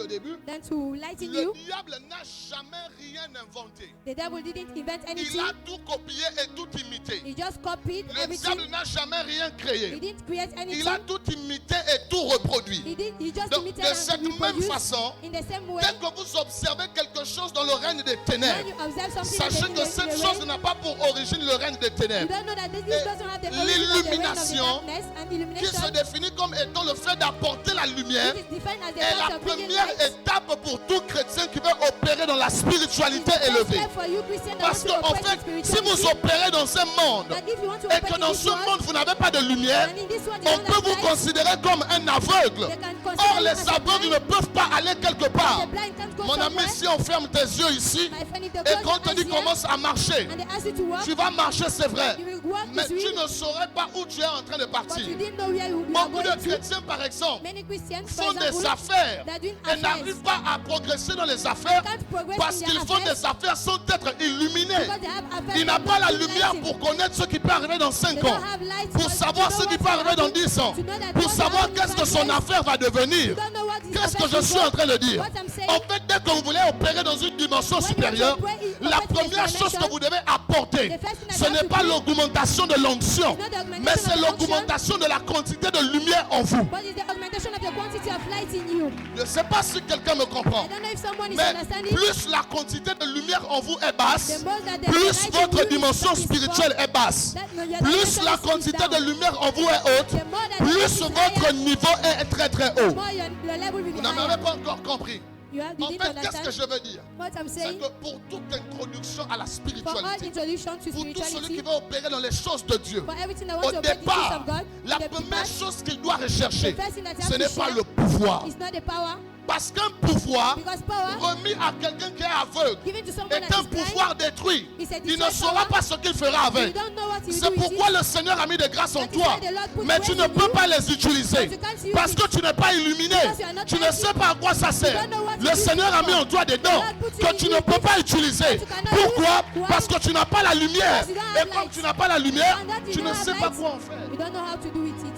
début, then to lighten le you. diable n'a jamais rien inventé. The devil didn't invent Il anything. a tout copié et tout imité. He just copied Le everything. diable n'a jamais rien He créé. didn't create anything. Il a tout imité et tout reproduit. He just Donc, imitated de and cette même reproduced façon, in the same way. dès que vous observez quelque chose dans le règne des When ténèbres, you observe something sachez in que the cette realm, chose n'a pas pour origine le règne des you ténèbres. don't know that this Et doesn't have the origin of the reign of the l'illumination darkness, and qui illumination se définit comme étant le fait d'apporter la lumière which is defined as the est fact la of bringing première light. étape pour tout chrétien qui veut opérer dans la spiritualité élevée. For you, Christian, that Parce want to qu'en operate fait, in si vous spirituality, opérez dans un monde that if you want to et operate que in dans this ce world, monde vous n'avez pas de lumière, and in this world on you don't peut have vous light, considérer comme un aveugle. they can Or consider you les as a aveugles blind. ne peuvent pas aller quelque part. The blind can't go Mon ami, somewhere. si on ferme tes yeux ici My friend, if they et close qu'on your te dit eyes here, commence à marcher, and they ask you to walk, tu vas marcher, c'est vrai, you will walk mais this tu way, ne saurais pas où tu es en train de but partir. you didn't know where you are Beaucoup going de to. chrétiens, par exemple, Many Christians, for font des example, affaires they're doing et n'arrivent pas à progresser dans les affaires can't progress parce in qu'ils their font affairs des affaires sans être illuminés. because they have affairs Il n'a that pas la don't lumière enlighten. pour connaître ce qui peut arriver dans 5 They ans, don't have light pour to savoir know ce qui what's peut arriver dans happening, 10 ans, to know that pour what's savoir happening qu'est-ce que in son 5 years. affaire va devenir. You don't know what is Qu'est-ce que affecting je suis en train de dire? What I'm saying, En fait, dès que vous voulez opérer dans une dimension when you supérieure, want to pray in la opposite première chose dimension, que vous devez apporter, the first thing that ce you have n'est to pas do l'augmentation de l'onction, is not the augmentation mais of c'est the unction, l'augmentation de la quantité de lumière en vous. but it's the augmentation of the quantity of light in you. Je ne sais pas si quelqu'un me comprend, I don't know if someone is mais understanding. plus la quantité de lumière en vous est basse, The more that the plus light in votre you dimension is spirituelle est basse. that no, your Plus dimension la is quantité down. de lumière en vous est haute, The more that the plus light is votre higher, niveau est très très the haut. more your level will be Vous n'en higher. avez pas encore compris. You En didn't fait, qu'est-ce que understand je veux dire? what I'm C'est saying. que pour toute introduction à la For all spiritualité, introduction to pour tout celui qui spirituality, veut opérer dans les choses de Dieu, for everything that au wants to obey the things départ, of God, la in the première past, chose qu'il doit rechercher, the first thing that you ce have n'est to pas share le pouvoir. is not the power, Parce qu'un pouvoir because power remis à quelqu'un qui est aveugle given to someone est that un is blind, pouvoir détruit. is a Il ne destroyed saura power. pas ce qu'il fera You avec. don't know what you C'est do with pourquoi it. le Seigneur a mis des grâces en That is toi. why the Lord put Mais tu grace ne in peux you, pas les utiliser. but you can't use Parce it. que tu n'es pas illuminé. Because you are not Tu ne lighted. sais pas à quoi ça sert. You don't know what to Le use Seigneur it a mis for. en toi des dons The Lord put you que in tu ne you peux pas that utiliser. you cannot Pourquoi? use. Why? Parce que tu n'as pas la lumière. Because you don't have Et comme light. tu n'as pas la lumière, And that you tu ne don't have sais pas light. quoi en faire. You don't know how to do with it.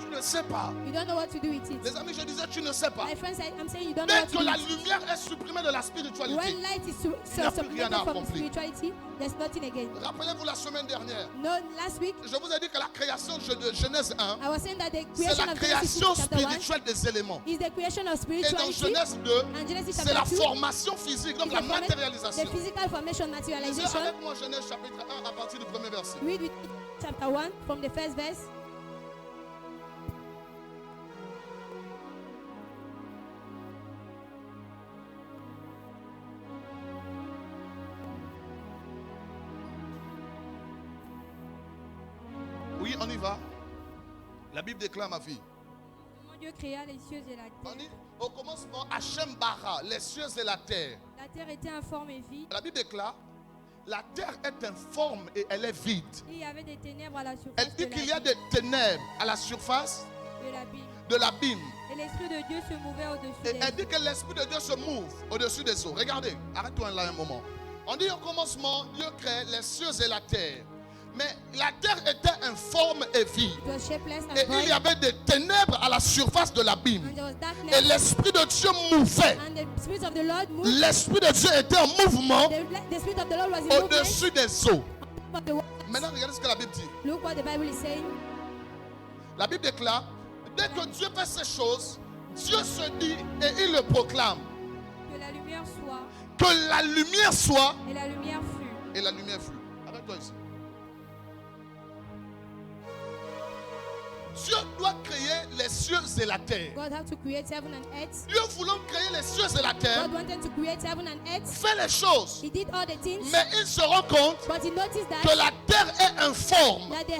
Tu ne sais pas. You don't know what to do with it. Les amis, je disais, tu ne sais pas. My friends, I'm saying you don't know Dès what to que do la with it. lumière est supprimée de la spiritualité, When light is n'y a plus rien à separated from accomplir. spirituality, there's nothing again. rappelez-vous la semaine dernière, No, last week je vous ai dit que la création de Genèse 1, I was saying that the c'est creation la of Genesis création chapter 1 spirituelle des éléments. is the creation of Et dans spirituality, Genèse 2, and Genesis c'est la chapter 2 formation physique, donc is la the matérialisation. physical formation, Lisez materialization. avec moi Genèse chapitre 1 à partir du premier verset. Read with chapter 1 from the first verse. Oui, on y va. La Bible déclare, ma fille. Comment Dieu créa les cieux et la On terre. dit au commencement, Hachem bara, les cieux et la terre. La terre était informe et vide. La Bible déclare, la terre est informe et elle est vide. Et il y avait des ténèbres à la surface Elle dit qu'il y a des ténèbres à la surface de l'abîme. de l'abîme. Et l'Esprit de Dieu se mouvait au-dessus Et des elle dit que l'Esprit de Dieu se mouve au-dessus des eaux. Regardez, arrête-toi là un moment. On dit au commencement, Dieu crée les cieux et la terre. Mais la terre était informe et vide. It was shapeless and Et void, il y avait des ténèbres à la surface de l'abîme. and there was Et darkness. l'Esprit de Dieu mouvait. And the Spirit of the Lord moved. L'Esprit de Dieu était en mouvement The Spirit of the Lord was in movement. au-dessus des eaux. Of the waters. Maintenant, regardez ce que la Bible dit. Look what the Bible is saying. La Bible déclare, dès que Dieu fait ces choses, Dieu se dit et il le proclame. Que la lumière soit, Que la lumière soit, et la lumière fut. et la lumière fut. Arrête-toi ici. Dieu doit créer les cieux et la terre. God had to create heaven and earth. Dieu voulant créer les cieux et la terre, God wanted to create heaven and earth. fait les choses. He did all the things, Mais il se rend compte but he noticed que that, la terre est informe that the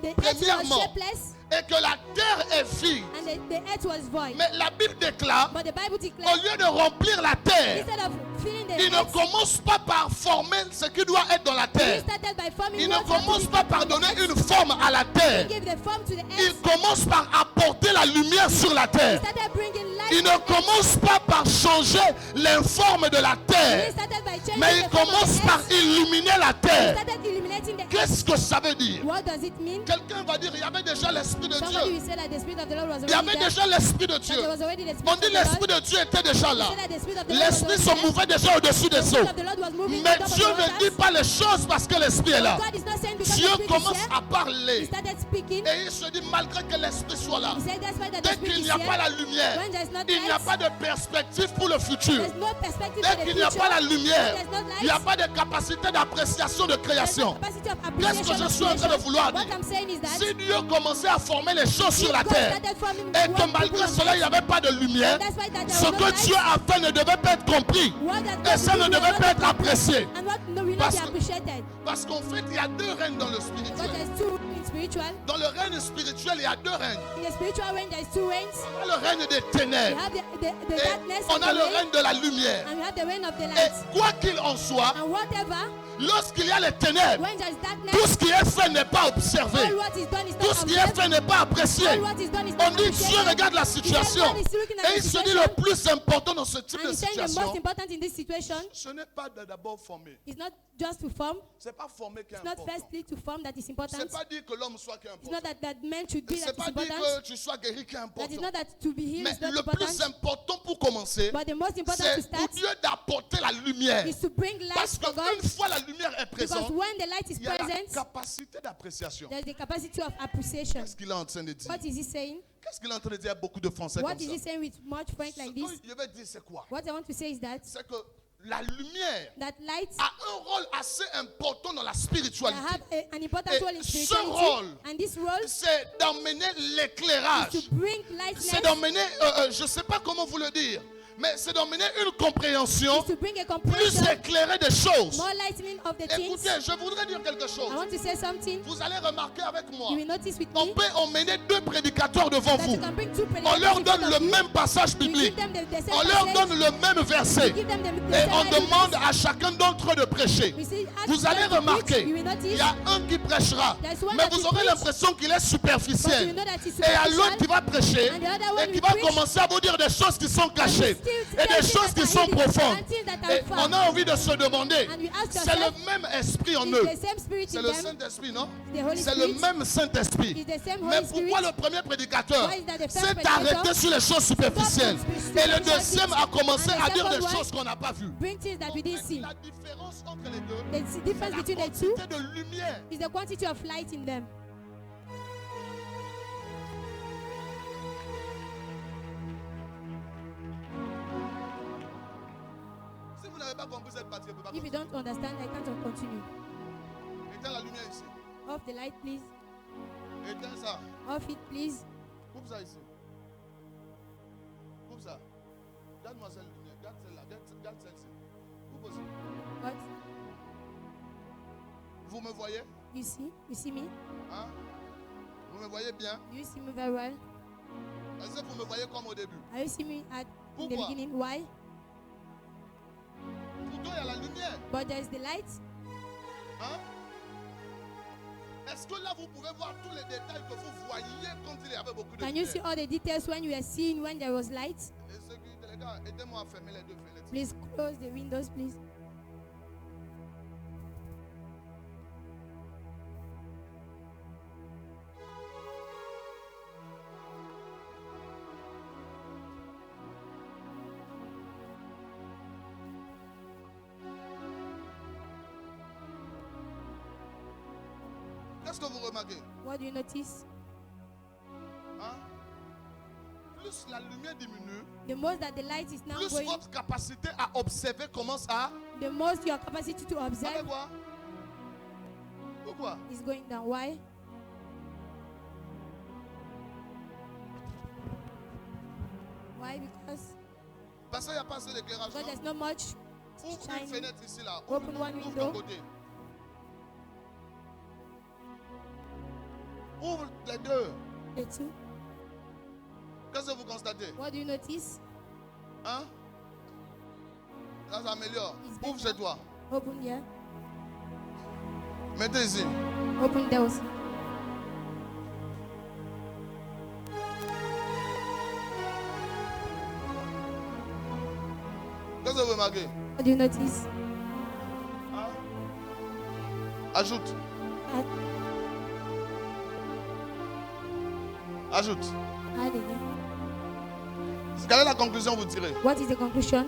earth Premièrement, was shapeless et que la terre est vide. and the earth was void. Mais la Bible déclare, But the Bible au declares, lieu de remplir la terre, instead of filling the il ne earth, commence pas par former ce qui doit être dans la he terre. started by forming Il ne what had to commence be pas par donner une forme à la He terre. gave the form to the Il earth. commence par apporter la lumière sur la He terre. started bringing light Il ne commence pas par changer l'informe de la He terre, started by changing mais il the form of commence the par earth. illuminer la He terre. started illuminating the earth. Qu'est-ce que ça veut dire? What does it mean? Quelqu'un va dire, il y avait déjà l'Esprit de Somebody Dieu. will say that the Spirit of the Lord was Il y already avait there. déjà l'Esprit de That Dieu. there was already the On Spirit dit of the l'Esprit Lord. de Dieu était déjà là. He said that the Spirit of the Lord was L'Esprit already se there. mouvait déjà au-dessus The des Spirit eaux. of the Lord was moving Mais on top of Dieu the ne waters. dit pas les choses parce que l'Esprit est là. God is not saying because Dieu the Spirit is commence here. à He parler. started speaking. Et il se dit, malgré que l'Esprit soit là, He said that's why that the dès Spirit qu'il is n'y a pas la here. lumière, When there's not il n'y a light, pas de perspective pour le futur. there's no perspective Dès for the qu'il n'y a future. pas la lumière, When there's not il n'y a light, pas de capacité d'appréciation de there's no création. capacity of Qu'est-ce que appreciation je of suis en train de creation. vouloir What dire? I'm saying is that Si Dieu commençait à former les choses sur la God terre, started forming et one que people malgré on cela, il n'y earth, avait pas de lumière, that's why that there ce was no que light. Dieu a fait ne devait pas être compris. What that Et God ça did ne will devait not pas be être apprécié. And what no, will not Parce be que- appreciated. Parce qu'en fait, il y a deux règnes dans le Because spirituel. there's two in spiritual. Dans le règne spirituel, il y a deux règnes. In the spiritual realm, there's two reigns. On a le règne des We ténèbres have the et darkness on of a the le reign, règne de la lumière. and we have the reign of the Et light. quoi qu'il en soit, And whatever, lorsqu'il y a les ténèbres, when there's darkness, tout ce qui est fait n'est pas observé. all what is done is Tout not ce qui est observed. fait n'est pas apprécié. All what is done is On not dit Dieu appreciated. regarde la He said situation God is looking at et il the se dit situation, le plus important dans ce type and de he's saying the most situation, important in this situation ce n'est pas de d'abord former. is not just to form. C'est pas former qui est It's not important. firstly to form that is important. C'est pas dire que l'homme soit qui est It's not important. that men should be C'est that is pas dire important. que tu sois guéri qui est That is important. not that to be healed Mais is not le plus important. important pour commencer, But the most important to c'est pour start Dieu d'apporter la lumière. is to bring light Parce for God. qu'une fois la lumière est Because présente, when the light is il y a la present, capacité d'appréciation. there's the capacity of appreciation. Qu'est-ce qu'il est en train de dire? What is he saying? Qu'est-ce qu'il est en train de dire? Il y a beaucoup de Français What comme is he ça. saying with much point like Ce this? que je vais dire, c'est quoi? What I want to say is that C'est que la lumière that light a un rôle assez important dans la have spiritualité. an important Et role in ce spirituality, rôle, and this role c'est d'emmener is l'éclairage. to bring lightness, C'est d'emmener, je ne sais pas comment vous le dire, mais c'est d'emmener une compréhension is to bring a plus comprehension, éclairée des choses. more lightening of the things. Écoutez, je voudrais dire quelque chose. I want to say something. Vous allez remarquer avec moi, You will notice with on me peut emmener deux prédicateurs devant that vous. you can bring two On leur predicators in donne front of le you. même passage You biblique. give them the same On leur passage. donne le même verset. You give them the Et same on Bible demande verse. à chacun d'entre eux de prêcher. We say, ask Vous allez them to preach. remarquer, You will il notice y a un qui prêchera, There's one mais that vous will aurez preach, l'impression qu'il est but you superficiel. know that it's Et à l'autre qui va prêcher and the other one et qui will va preach, commencer à vous dire des choses qui sont cachées still et des things choses that qui are sont hidden, profondes. and things that are Et far. on a envie de se demander, And we ask c'est yourself, le même esprit en is eux. the same spirit C'est in le them? Saint-Esprit, non? The Holy C'est le Spirit? même Saint-Esprit. Is the same Mais Holy Spirit? pourquoi le premier prédicateur Why is that the first s'est predicator arrêté sur les choses superficielles Stop et le superficial deuxième things, a commencé and the à dire des second one choses qu'on n'a pas vues? Bring things that we didn't see. La différence entre les deux, The c'est difference la between the two quantité de lumière. is the quantity of light in them. Si vous n'avez pas compris cette partie, vous ne pouvez pas If you comprendre. don't understand, I can't continue. Éteins la lumière ici. Off the light, please. Éteins ça. Off it, please. Coupe ça ici. Coupe ça. Garde-moi cette lumière. Garde celle-là. Garde celle-ci. Coupe aussi. What? Vous me voyez? You see? You see me? Hein? Vous me voyez bien? Do you see me very well? Est-ce que vous me voyez comme au début? Are you see me in the Pourquoi? beginning? Why? Pourtant, il y a la lumière. But there is the light. Hein? Est-ce que là, vous pouvez voir tous les détails que vous voyiez quand il y avait beaucoup de Can you lumière? see all the details when you were seeing when there was light? Et ceux qui, les gars, aidez-moi à fermer les deux fenêtres. Please close the windows, please. Qu'est-ce que vous remarquez? What do you notice? Hein? Plus la lumière diminue, The most that the light is now plus going, votre capacité à observer commence à... the most your capacity to Savez observe quoi? Pourquoi? is going down. Why? Why? Parce qu'il n'y a pas assez d'éclairage. Because non? there's not much Ouvre une shining. fenêtre ici, là. Open one Ouvre window. ton côté. Ouvre les deux. The two. Qu'est-ce que vous constatez? What do you notice? Hein? Ça s'améliore. It's Ouvre better. chez toi. Open here. Mettez ici. Open there also. Qu'est-ce que vous remarquez? What do you notice? Hein? Ajoute. Ajoute. Add again. Quelle est la conclusion que vous tirez? What is the conclusion?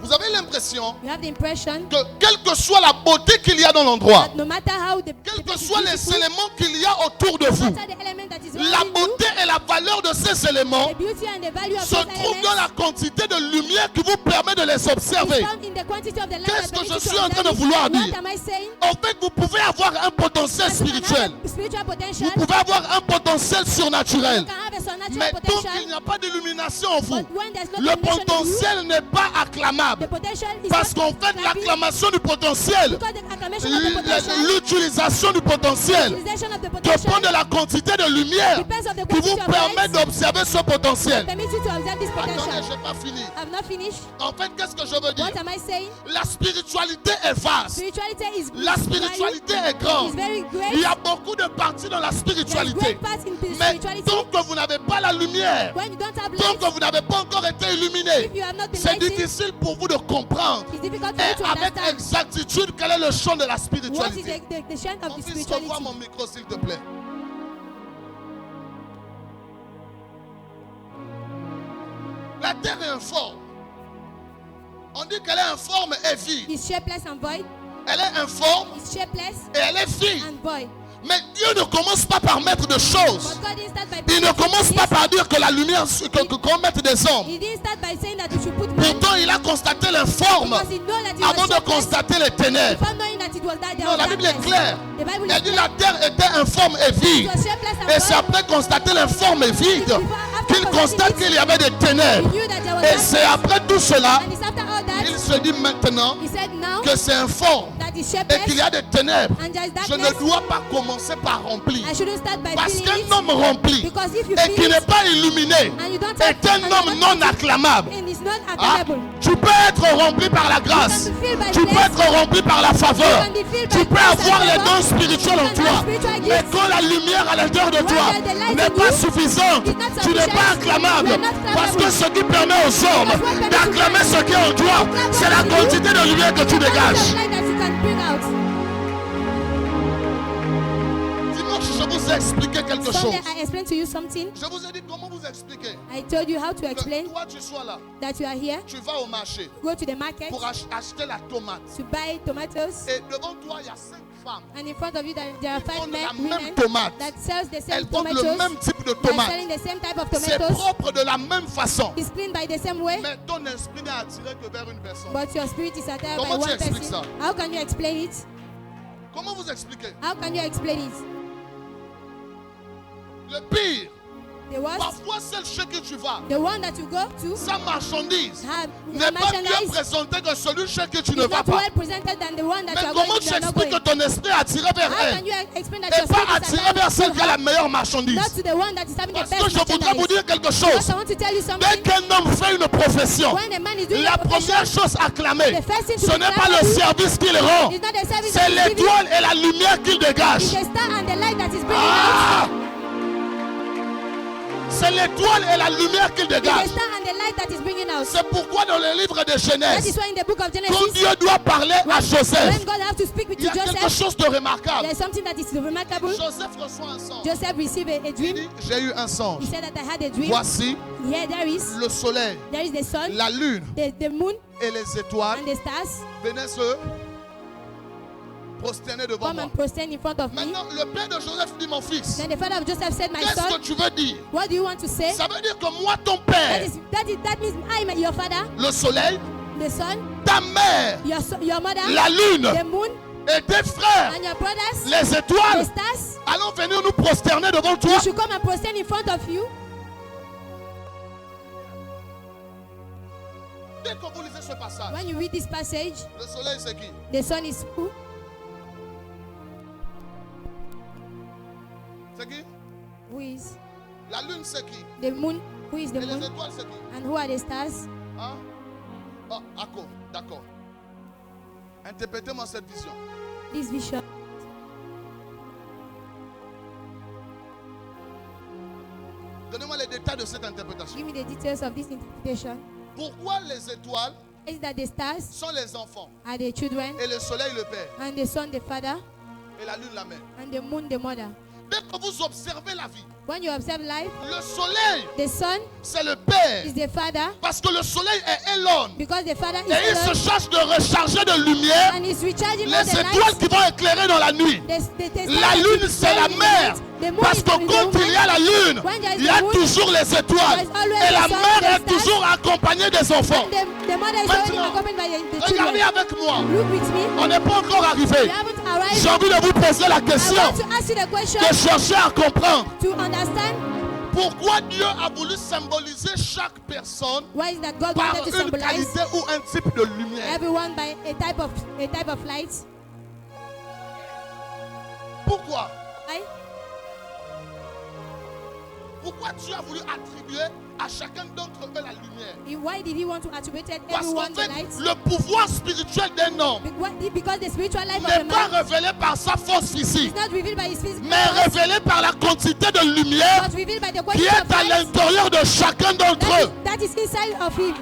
Vous avez l'impression You have the impression que quelle que soit la beauté qu'il y a dans l'endroit, that no matter how the quels que place is soient les beautiful, éléments qu'il y a autour de no vous, matter the element that is la surrounding you, beauté et la valeur de ces éléments the beauty and the value of se those trouvent dans elements la quantité de lumière qui vous permet de les is observer. found in the quantity of the light Qu'est-ce that que permits je you suis to en train de observe it. vouloir What dire? am I saying? En fait, vous pouvez avoir un potentiel That you can spirituel. have a spiritual potential. Vous pouvez avoir un potentiel You surnaturel. can have a supernatural Mais tant potential. qu'il n'y a pas d'illumination en vous, But when there's no le illumination in you, potentiel n'est pas the acclamable. potential is Parce not qu'en fait, clapping. l'acclamation du potentiel, Because the acclamation of the potential, l'utilisation du potentiel, utilization of the dépend potential de la quantité de lumière depends on the qui vous quantity of permet light d'observer ce potentiel. permits you to observe this Attendez, potential. je n'ai pas fini. I've not finished. En fait, qu'est-ce que je veux dire? What am I saying? La spiritualité est vaste. Spirituality is La spiritualité est grande. is very great. Il y a beaucoup de parties dans la There's spiritualité. great parts in Mais spirituality. tant que vous n'avez pas la lumière, When you don't have tant light, que vous n'avez pas encore été illuminé, if you have not been c'est lighted, difficile pour vous de comprendre. it's difficult for you Et to avec understand exactitude, quel est le champ de la what is spiritualité? the strength of Mon the fils, spirituality. revois mon micro, s'il te plaît. La terre est informe. On dit qu'elle est informe et vide. It's shapeless and void. Elle est informe It's shapeless et elle est vide. and void. Mais Dieu ne commence pas par mettre de choses. But God didn't start by Il ne commence pas par dire que la lumière, qu'on mette des hommes. He didn't start by saying that you should put man. Pourtant, il a constaté l'informe Because he know that it avant was de shapeless. constater les ténèbres. Before knowing that it was that there Non, was la Bible est darkness. claire. The Bible Elle is dit clear. la terre était informe et It vide. was shapeless and Et c'est void. après constater l'informe et vide qu'il constate qu'il y avait des ténèbres. He knew that there was Et c'est darkness. après tout cela, And it's after all that, il se dit maintenant he said now que c'est informe that it's et shapeless qu'il y a des ténèbres. and there is Je ne darkness. dois pas commencer par remplir. I shouldn't start by Parce filling qu'un it. homme rempli Because if you et qui fill n'est it pas illuminé and you don't have est un homme non acclamable. and it's not Ah, accountable, tu peux être rempli par la grâce. you can be filled by Tu peux grace. être rempli par la faveur. You can be filled Tu by peux grace avoir and les favor. dons spirituels en You can toi. have spiritual Mais gifts. quand la lumière à l'intérieur de When toi there's the light n'est in pas you, suffisante, it's not tu n'es sufficient. pas acclamable. You are not acclamable. Parce que ce qui permet aux hommes Because what permits d'acclamer you ce qui est en toi, c'est la quantité de lumière que tu What is dégages. the light that you can bring out? Dimanche, je vous ai expliqué quelque chose. Sunday, I explained to you something. Je vous ai dit comment vous expliquer I told you how to que explain toi tu sois là, that you are here. tu vas au marché Go to the market pour acheter la tomate. to buy tomatoes, Et devant toi, il y a 5 femmes. and in front of you there are Ils 5 vendent men, la même women tomate. that sells the same Elles vendent le tomatoes. même type de They are tomate. selling the same type of C'est tomatoes. propre de la même façon. It's cleaned by the same way, Mais ton esprit n'est attiré que vers une personne. but your spirit is attracted by Comment tu one expliques person. ça? How can you explain it? Comment vous expliquez? How can you explain it? Le pire, The worst, parfois celle chez qui tu vas, the one that you go to, sa marchandise have n'est pas mieux merchandise présenté que celui chez qui tu ne is vas not pas. well presented than the one that Mais you are comment going tu to. You are not expliques que going. ton esprit est attiré vers How can elle you explain that et your pas spirit is attiré attracted vers celle to qui a la her, meilleure not marchandise? to the one that is having the Parce que best je voudrais vous merchandise? dire quelque Because chose. I want to tell you Dès something. qu'un homme fait une profession, When a man is doing la a profession, première chose acclamée, the first thing to ce be n'est pas le acclamated service qu'il rend, is not the service c'est that is giving, l'étoile et la lumière qu'il it's dégage. the star and the light that is bringing Ah! out. C'est l'étoile et la lumière qu'il It's the dégage. star and the light that is bringing out. C'est pourquoi dans le livre de That Genèse, is why in the book of quand Genesis, Dieu doit parler à when Joseph, God have to speak il y to a quelque Joseph, chose de remarquable. there is something that is remarkable. Joseph reçoit un songe. Joseph received a Il dream. dit, j'ai eu un songe. He said that I had a dream. Voici Here there is le soleil, the sun, la lune the moon, et les étoiles and the stars venaient se prosterner devant come moi. and prostrate in front of me. Maintenant, le père de Joseph dit, mon fils, Then the father of Joseph said, my qu'est-ce son, que tu veux dire? what do you want to say? Ça veut dire que moi, ton père, That means I, your father, le soleil, the son, ta mère, your mother, la lune the moon, et tes frères, and your brothers, les the étoiles, stars, allons venir nous prosterner devant toi. you should come and prostrate in front of you. Dès que vous lisez ce passage, When you read this passage, le soleil c'est qui? the sun is who? C'est qui? Who is? La lune c'est qui? The moon, who is the Et les moon? étoiles c'est qui? And who are the stars? Hein? Oh, d'accord. Interprétez-moi cette vision. This vision. Donnez-moi les détails de cette interprétation. Give me the details of this interpretation. Pourquoi les étoiles Is that the stars sont les enfants are the children, et le soleil le père and the sun the father, et la lune la mère? and the moon the mother? Dès que vous observez la vie, When you observe life, le soleil, the sun c'est le père. is the father, Parce que le soleil est Elon. because the father is Et il se Elon, charge de recharger de lumière and is recharging all les the étoiles lights. qui vont éclairer dans la nuit. The stars La that lune, keep c'est la shining in the mère. night. The moon Parce is que the quand il y a la lune, When there is il y a the moon, toujours les étoiles. there is always Et la the sun, mère the est stars. toujours accompagnée des enfants. The mother is already Maintenant, accompanied by the regardez children. avec moi. Look with me. On n'est pas encore We arrivé. haven't arrived. J'ai envie de vous poser la I question, want to ask you the question de chercher à comprendre to understand pourquoi Dieu a voulu symboliser chaque personne why is that God par wanted to une symbolize qualité ou un type de lumière. everyone by a type of light. Pourquoi? Why? Pourquoi Dieu a voulu attribuer à chacun d'entre eux la lumière? Why did he want to attribute Parce everyone qu'en the fait, light? le pouvoir spirituel d'un homme Because the spiritual life of n'est a pas man révélé par sa force physique, is not revealed by his physical mais powers, révélé par la quantité de lumière but revealed by the qui quality est of à light l'intérieur de chacun d'entre eux. that is inside of him.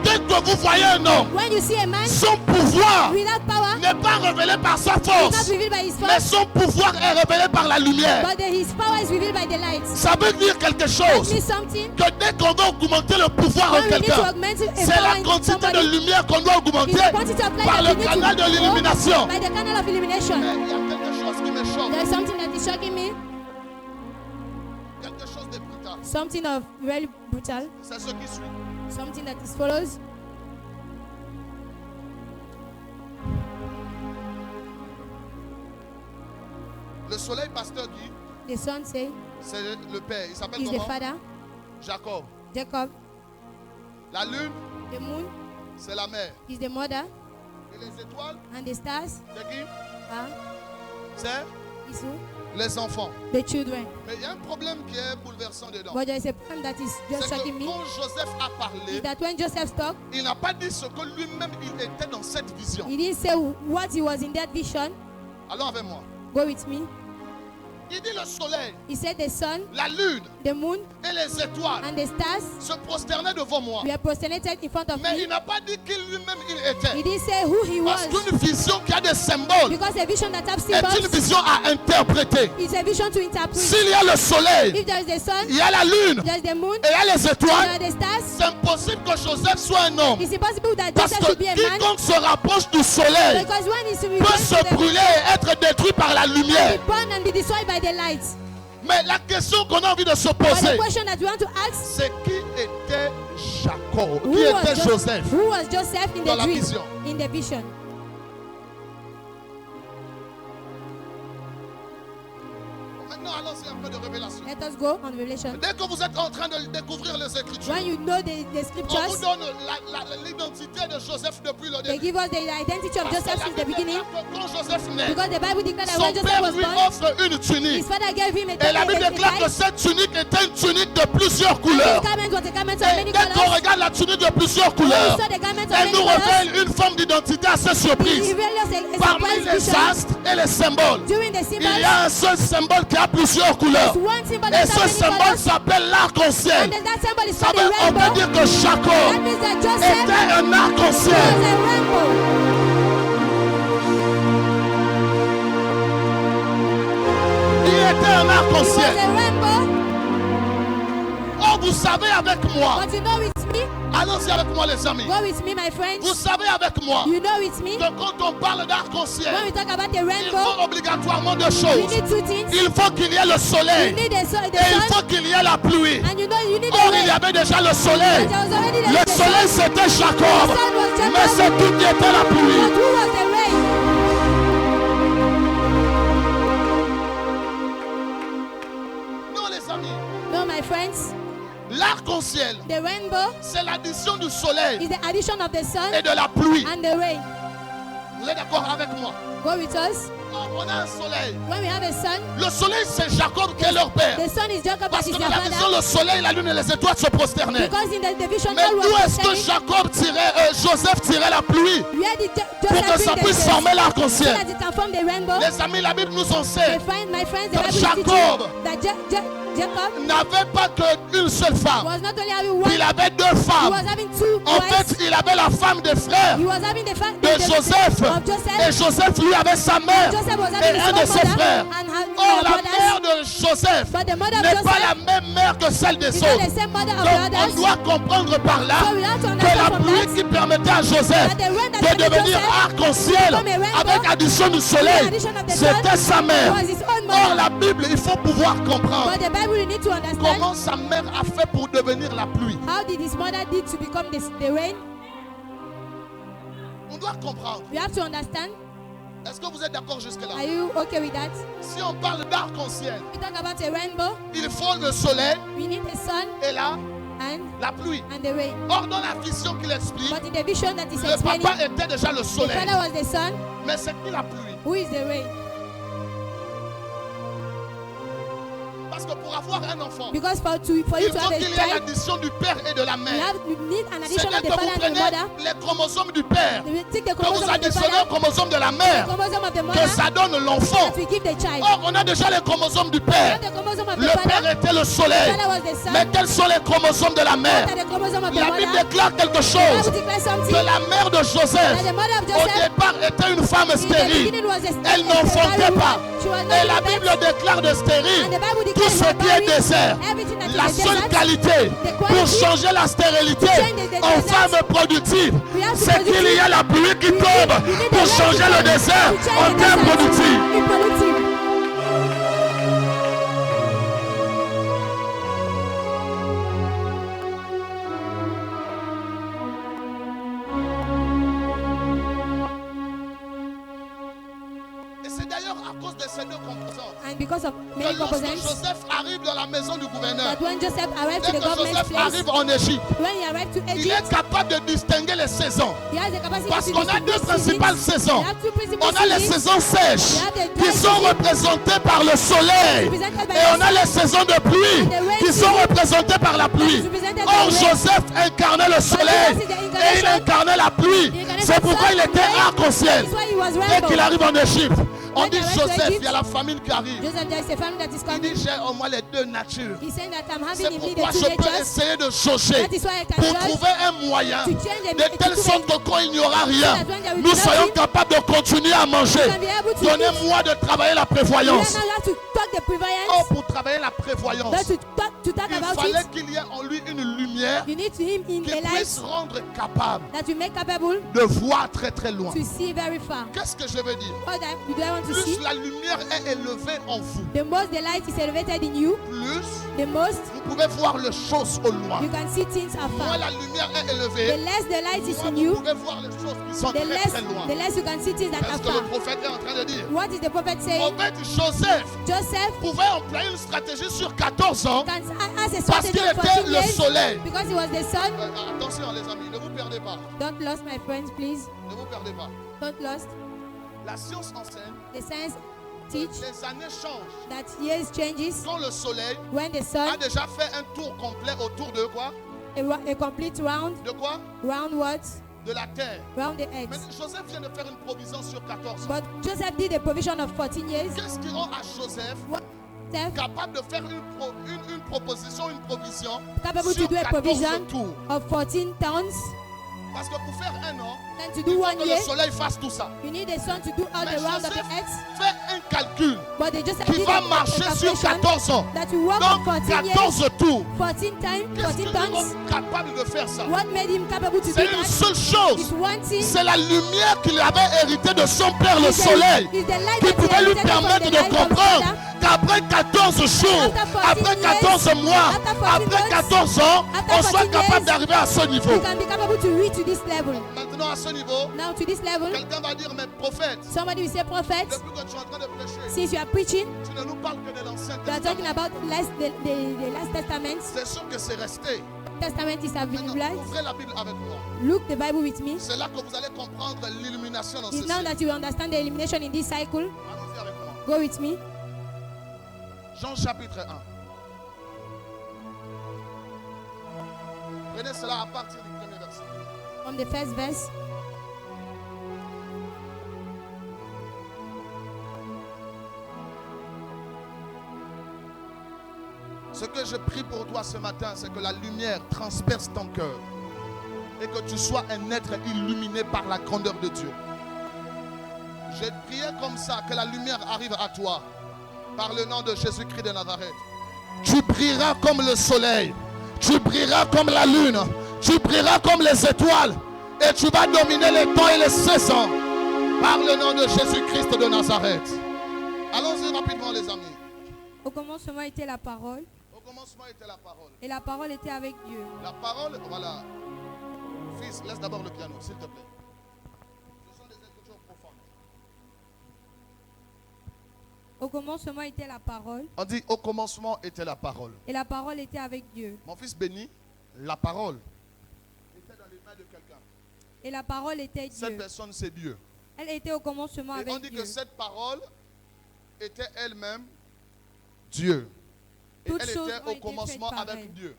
Dès que vous voyez un homme, When you see a man son pouvoir without power, n'est pas révélé par sa it's not force, revealed by his mais force, son pouvoir est révélé par la lumière. but his power is revealed by the light. Ça veut dire quelque That chose, means something. que dès qu'on veut augmenter le pouvoir en When we need to quelqu'un, augment a c'est power la in quantité de somebody, lumière qu'on doit augmenter it's the quantity of light par that le we need canal to de l'illumination. by the canal of illumination. Mais il y a quelque chose qui me choque, There's something that is shocking me, quelque chose de brutal. something of very brutal, C'est ce qui suit. something that is follows. Le soleil, pasteur dit, The son say, c'est le père. Il s'appelle is the comment? father, Jacob. Jacob. La lune, The moon c'est la mère. is the mother, Et les étoiles, and the stars c'est qui? are C'est is who? les enfants. The children. Mais il y a un problème qui est bouleversant dedans. But there is a problem that is just C'est shocking que me. quand Joseph a parlé, Is that when Joseph talked, il n'a pas dit ce que lui-même il était dans cette vision. he didn't say what he was in that vision. Allons avec moi. Go with me. Il dit le soleil, He said the sun, la lune the moon, et les étoiles and the stars se prosternaient devant moi. were prostrated in front of Mais me. il n'a pas dit qui lui-même il He était. didn't say who he Parce was. qu'une vision qui a des symboles Because a vision that has est une symbols vision à interpréter. is a vision to interpret. S'il y a le soleil, If there is the sun, il y a la lune there is the moon, et il y a les there étoiles, are the stars, c'est impossible que Joseph soit un homme. it's impossible that Parce Joseph que should be a man. quiconque se rapproche du soleil Because when he's peut referring se to the brûler et être détruit par la be lumière. burned and be destroyed by the light. Mais la question qu'on a envie de se But the poser, question that we want to ask, c'est qui était Jacob? who Qui was, était Joseph? who was Joseph in Dans the la dream? vision. In the vision. Maintenant, allons-y un peu de révélation. Let us go on Revelation. Dès que vous êtes en train de découvrir les Écritures, When you know the on vous scriptures, donne l'identité de Joseph depuis le they début. give us the identity of Parce que Joseph la since the Bible beginning. déclare que quand Joseph naît, Because the Bible declares that son when Joseph père was lui born, offre une tunique. his father gave him Et la Bible a déclare que garment. cette tunique était une tunique de plusieurs couleurs. This garment was a garment of Et many dès qu'on colors. regarde la tunique de plusieurs When we couleurs, saw the garment of elle many nous colors, révèle une forme d'identité assez he surprise. revealed us a Parmi surprise les vision. astres et les symboles, During the il symbols, y a un seul symbole qui a plusieurs couleurs. there's one symbol Et that ce has many symbole colors. s'appelle l'arc-en-ciel. And then that symbol is Ça called veut, a on peut rainbow. dire que That Jacob means that Joseph était un was arc-en-ciel. a rainbow. Il était un He was arc-en-ciel. a rainbow. Oh, vous savez avec moi. But you know with me, Allons-y avec moi, les amis. go with me, my friends. Vous savez avec moi You know with me, que quand on parle when d'arc-en-ciel, we talk about the il rainbow, faut obligatoirement deux we choses. need two things. Il faut qu'il y ait le You soleil need the sun, et il faut qu'il y ait la pluie. and you know you need the Or, il y rain. avait déjà le soleil. But there was already Le the soleil, sun. c'était Jacob. The sun was Jacob. Mais c'est tout qui était la But pluie. who was the rain? Non, les amis. No, my friends. L'arc-en-ciel, The rainbow c'est l'addition du soleil is the addition of the sun et de la pluie. and the rain. Vous êtes d'accord avec moi? Go with us. Quand on a un soleil, When we have a son, le soleil c'est Jacob qui est leur père. the son is Jacob Parce that is que dans their la vision, father. le soleil, la lune et les étoiles se prosternaient. Because in the division, Mais God d'où was est-ce que prosterning. Joseph tirait la pluie Where did pour que ça Joseph puisse bring former the so l'arc-en-ciel? that it can form the rainbow? Les amis, la Bible nous They enseigne find, my friends, que the Bible is Jacob teaching that Jacob n'avait pas qu'une seule femme. was not only having one, Il avait deux he femmes. was having two En wives. fait, il avait la femme des frères He was having the de Joseph. of Et Joseph. Joseph, lui, avait sa mère Joseph was et having un de his ses own frères. mother and her Or, la brothers. mère de Joseph But the mother of n'est pas la Joseph même mère que celle des is not autres. the same mother of Donc, the on others. doit comprendre par là So we have to que la understand from pluie that qui permettait à Joseph that the rain that de permitted devenir Joseph arc-en-ciel become a rainbow avec addition du soleil, addition of the c'était sa mère. was his own Or, mother. la Bible, il faut pouvoir comprendre But the Bible, you need to understand comment sa mère a fait pour devenir la pluie. how did his mother did to become the rain. On doit comprendre. We have to understand. Est-ce que vous êtes d'accord jusque-là? Are you okay with that? Si on parle d'arc-en-ciel, We talk about a rainbow. il faut le soleil We need the sun et and la pluie. the rain. Or, dans la vision qu'il explique, But in the vision that is le explaining, papa était déjà le the soleil. father was the sun. Mais c'est qui la pluie? Who is the rain? Parce que pour avoir un enfant, Because for you il to faut have a qu'il y ait child, l'addition du père et de la mère. you need an C'est addition dès of the que father vous and the prenez mother. les chromosomes du père, You take the que vous chromosome of the additionnez father, aux chromosomes de la the mère, chromosome of the que mother, ça donne l'enfant. that we give the child. Or, on a déjà les chromosomes du père. Not the chromosome of the Le père father, était le the soleil. father was the sun. Mais quels sont les chromosomes de la mère? What are the chromosomes of the La Bible mother? déclare quelque The chose. Bible declares something Que la mère de that Joseph, the mother of au Joseph, départ, était une femme in the stérile. beginning was a Elle n'enfantait pas. She was Et la not Bible pregnant. déclare de stérile And the Bible tout declares ce her qui est barren, désert. everything that La is a seule desert. qualité pour quality changer la stérilité the en desert. femme productive, We have to c'est qu'il y a la pluie qui tombe we need pour the changer rain le to désert change en the termes desert productifs. in productive. Et c'est d'ailleurs à cause de ces deux composantes And because of que many lorsque components, Joseph arrive dans la maison du gouverneur, that when Joseph arrived to dès the que government's Joseph place, arrive en Égypte, when he arrived to il est Egypt, capable de distinguer les saisons. he has the capacity Parce to qu'on a deux distinguish principales seasons. saisons. We have two principal On a les seasons. saisons sèches We have the qui dry sont seasons représentées par le soleil. represented by Et the on a sun. les saisons de pluie And the rain qui sont season représentées par la pluie. represented by Or, rain. Joseph incarnait le soleil Jesus is the et il incarnation. incarnait la pluie. The incarnation C'est pourquoi of il sun était and rain. arc-en-ciel. That's why he was Dès rainbow. qu'il arrive en Égypte, on When dit he arrived to Joseph, Egypt, il y a la famine qui arrive. Joseph, there is a family that is Il coming. dit, j'ai au moins les deux natures. He's saying that I'm having C'est in me pourquoi the two je peux natures. essayer de chausser That is why I can pour judge trouver un moyen to change de telle sorte que quand il n'y aura rien, that when there will nous be soyons nothing, capables de continuer à manger. we can be able to Donnez-moi de travailler la We prévoyance. now have to talk the Oh, prevalence. pour travailler la prévoyance, Not to talk il about fallait it. qu'il y ait en lui une lumière You need to him in qui a puisse light rendre capable that you make capable de voir très très loin. to see very far. Qu'est-ce que je veux dire? What do I want to see? Plus la lumière est élevée en vous, The most the light is elevated in you, plus the most vous pouvez voir les choses au loin. you can see things Moins afar. la lumière est The élevée, less the light is moins in vous you, pouvez voir les choses qui sont the très loin. less you can see things that Qu'est-ce are que le far. prophète est en train de dire? What is the prophet saying? En fait, Joseph Joseph pouvait employer une stratégie sur 14 ans can has a parce strategy qu'il of était 14 le years soleil. because he was the sun. Attention les amis, ne vous perdez pas. Don't lose my friends, please. Ne vous perdez pas. Don't lose. La science enseigne The science teach que les années changent that years changes quand le soleil when the a sun déjà fait un tour complet autour de quoi? a complete round De quoi? roundwards De la terre. round the Mais earth. Joseph vient de faire une provision sur 14 ans. But Joseph did a provision of 14 years. Qu'est-ce qui rend à Joseph What Joseph capable de faire une proposition, une provision capable sur to do a 14 provision tours? of 14 towns? Parce que pour faire un an, And to il do faut 1 que le year, soleil fasse tout ça. you need the sun to do all Mais the round of the Joseph earth. fait un calcul But they just qui did va a marcher sur calculation 14 ans. that you work Donc for 14 years, 14 tours. 14 times, Qu'est-ce 14 qui le tons. rend capable de faire ça? What made him capable to do C'est une that? seule Is chose. one thing. C'est la lumière qu'il avait héritée de son père, le Is the- soleil, is the light qui that he pouvait lui inherited from permettre the de light of comprendre Father. qu'après 14 jours, After 14 après years, 14 mois, after 14 après months, 14 ans, after on soit 14 capable years, d'arriver à ce niveau. You can be capable to reach to this level. Maintenant, à ce niveau, Now to this level, quelqu'un va dire, mais prophète, somebody will say, prophet, depuis que tu es en train de prêcher, since you are preaching, tu ne nous parles que de l'Ancien you are talking Testament. about the last testament. C'est sûr que c'est resté. Testament is Maintenant, available. ouvrez la Bible avec moi. Look the Bible with me. C'est là que vous allez comprendre l'illumination dans It's ce now cycle. that you understand the elimination in this cycle. Allons-y Go with me. Jean chapitre 1. Prenez cela à partir du premier verset. From the first verse. Ce que je prie pour toi ce matin, c'est que la lumière transperce ton cœur et que tu sois un être illuminé par la grandeur de Dieu. J'ai prié comme ça, que la lumière arrive à toi par le nom de Jésus-Christ de Nazareth. Tu brilleras comme le soleil, tu brilleras comme la lune, tu brilleras comme les étoiles et tu vas dominer les temps et les saisons par le nom de Jésus-Christ de Nazareth. Allons-y rapidement les amis. Au commencement était la parole. Au commencement était la parole. Et la parole était avec Dieu. La parole, voilà. Fils, laisse d'abord le piano, s'il te plaît. Ce sont des écritures profondes. Au commencement était la parole. On dit au commencement était la parole. Et la parole était avec Dieu. Mon fils béni, la parole était dans les mains de quelqu'un. Et la parole était Cette Dieu. personne, c'est Dieu. Elle était au commencement Et avec on dit Dieu. que cette parole était elle-même Dieu. Et Toutes elle choses était ont au été commencement faites par avec elle. Dieu.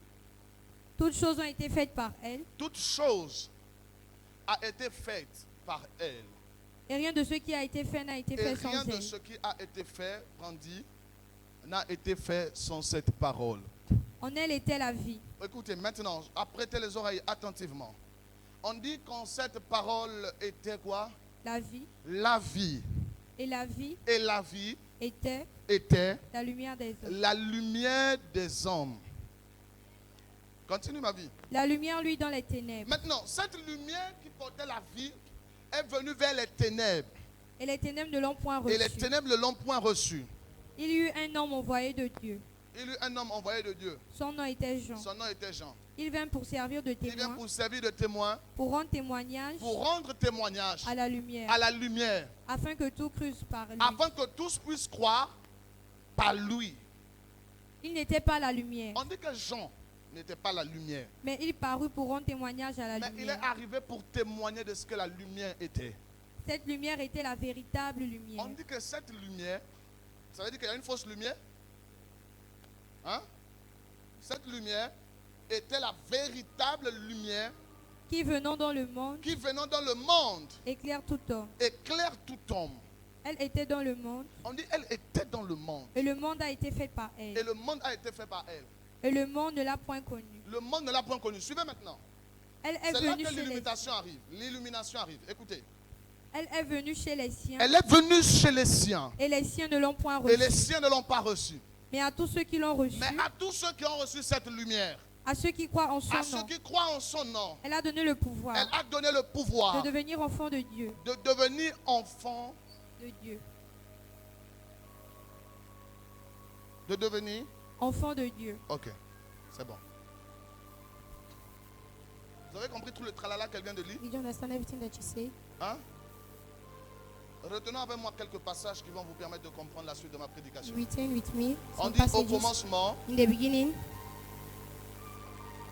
Toutes choses ont été faites par elle. Toute chose a été faite par elle. Et rien de ce qui a été fait n'a été Et fait rien sans de elle. ce qui a été fait, Brandy, n'a été fait sans cette parole. En elle était la vie. Écoutez, maintenant, apprêtez les oreilles attentivement. On dit qu'en cette parole était quoi? La vie. La vie. Et la vie Et la vie était était la lumière des hommes. la lumière des hommes. Continue ma vie. La lumière, lui, dans les ténèbres. Maintenant, cette lumière qui portait la vie est venue vers les ténèbres. Et les ténèbres ne l'ont point Et les reçu. ténèbres ne l'ont point reçu. Il y eut un homme envoyé de Dieu. Il y eut un homme envoyé de Dieu. Son nom était Jean. Son nom était Jean. Il vint pour servir de Il vient témoin, pour servir de témoin, pour rendre témoignage pour rendre témoignage à la lumière, à la lumière, afin que tout crusse par lui. afin que tous puissent croire par lui. Il n'était pas la lumière, On dit que Jean n'était pas la lumière, mais il parut pour rendre témoignage à la mais il est lumière. arrivé pour témoigner de ce que la lumière était. Cette lumière était la véritable On lumière. dit que cette lumière, ça veut dire qu'il y a une fausse lumière. Hein? Cette lumière était la véritable lumière Qui venant dans le monde, qui venant dans le monde éclaire tout homme. éclaire tout homme. Elle était dans le monde, On dit elle était dans le monde. et le monde a été fait par Et elle. le monde a été fait par elle. Et le monde ne l'a point connue. Le monde ne l'a point connue. Suivez maintenant. Elle est C'est là venue que chez les l'illumination arrive. L'illumination arrive. Écoutez. Elle est venue chez les siens, Elle est venue chez les siens. et les siens ne l'ont point Et les reçue. siens ne l'ont pas reçue. Mais à tous ceux qui l'ont reçue, Mais à tous ceux qui ont reçu cette lumière, à ceux qui croient en son à ceux nom, qui croient en son nom, elle a donné le pouvoir elle a donné le pouvoir de devenir enfant de Dieu. de devenir enfant, De Dieu. de devenir. Enfant de Dieu. Ok, c'est bon. Vous avez compris tout le tralala qu'elle vient de lire? Did you understand everything that you say? Hein? Retenons avec moi quelques passages qui vont vous permettre de comprendre la suite de ma prédication. Return with me. On Some dit au passages. commencement In the beginning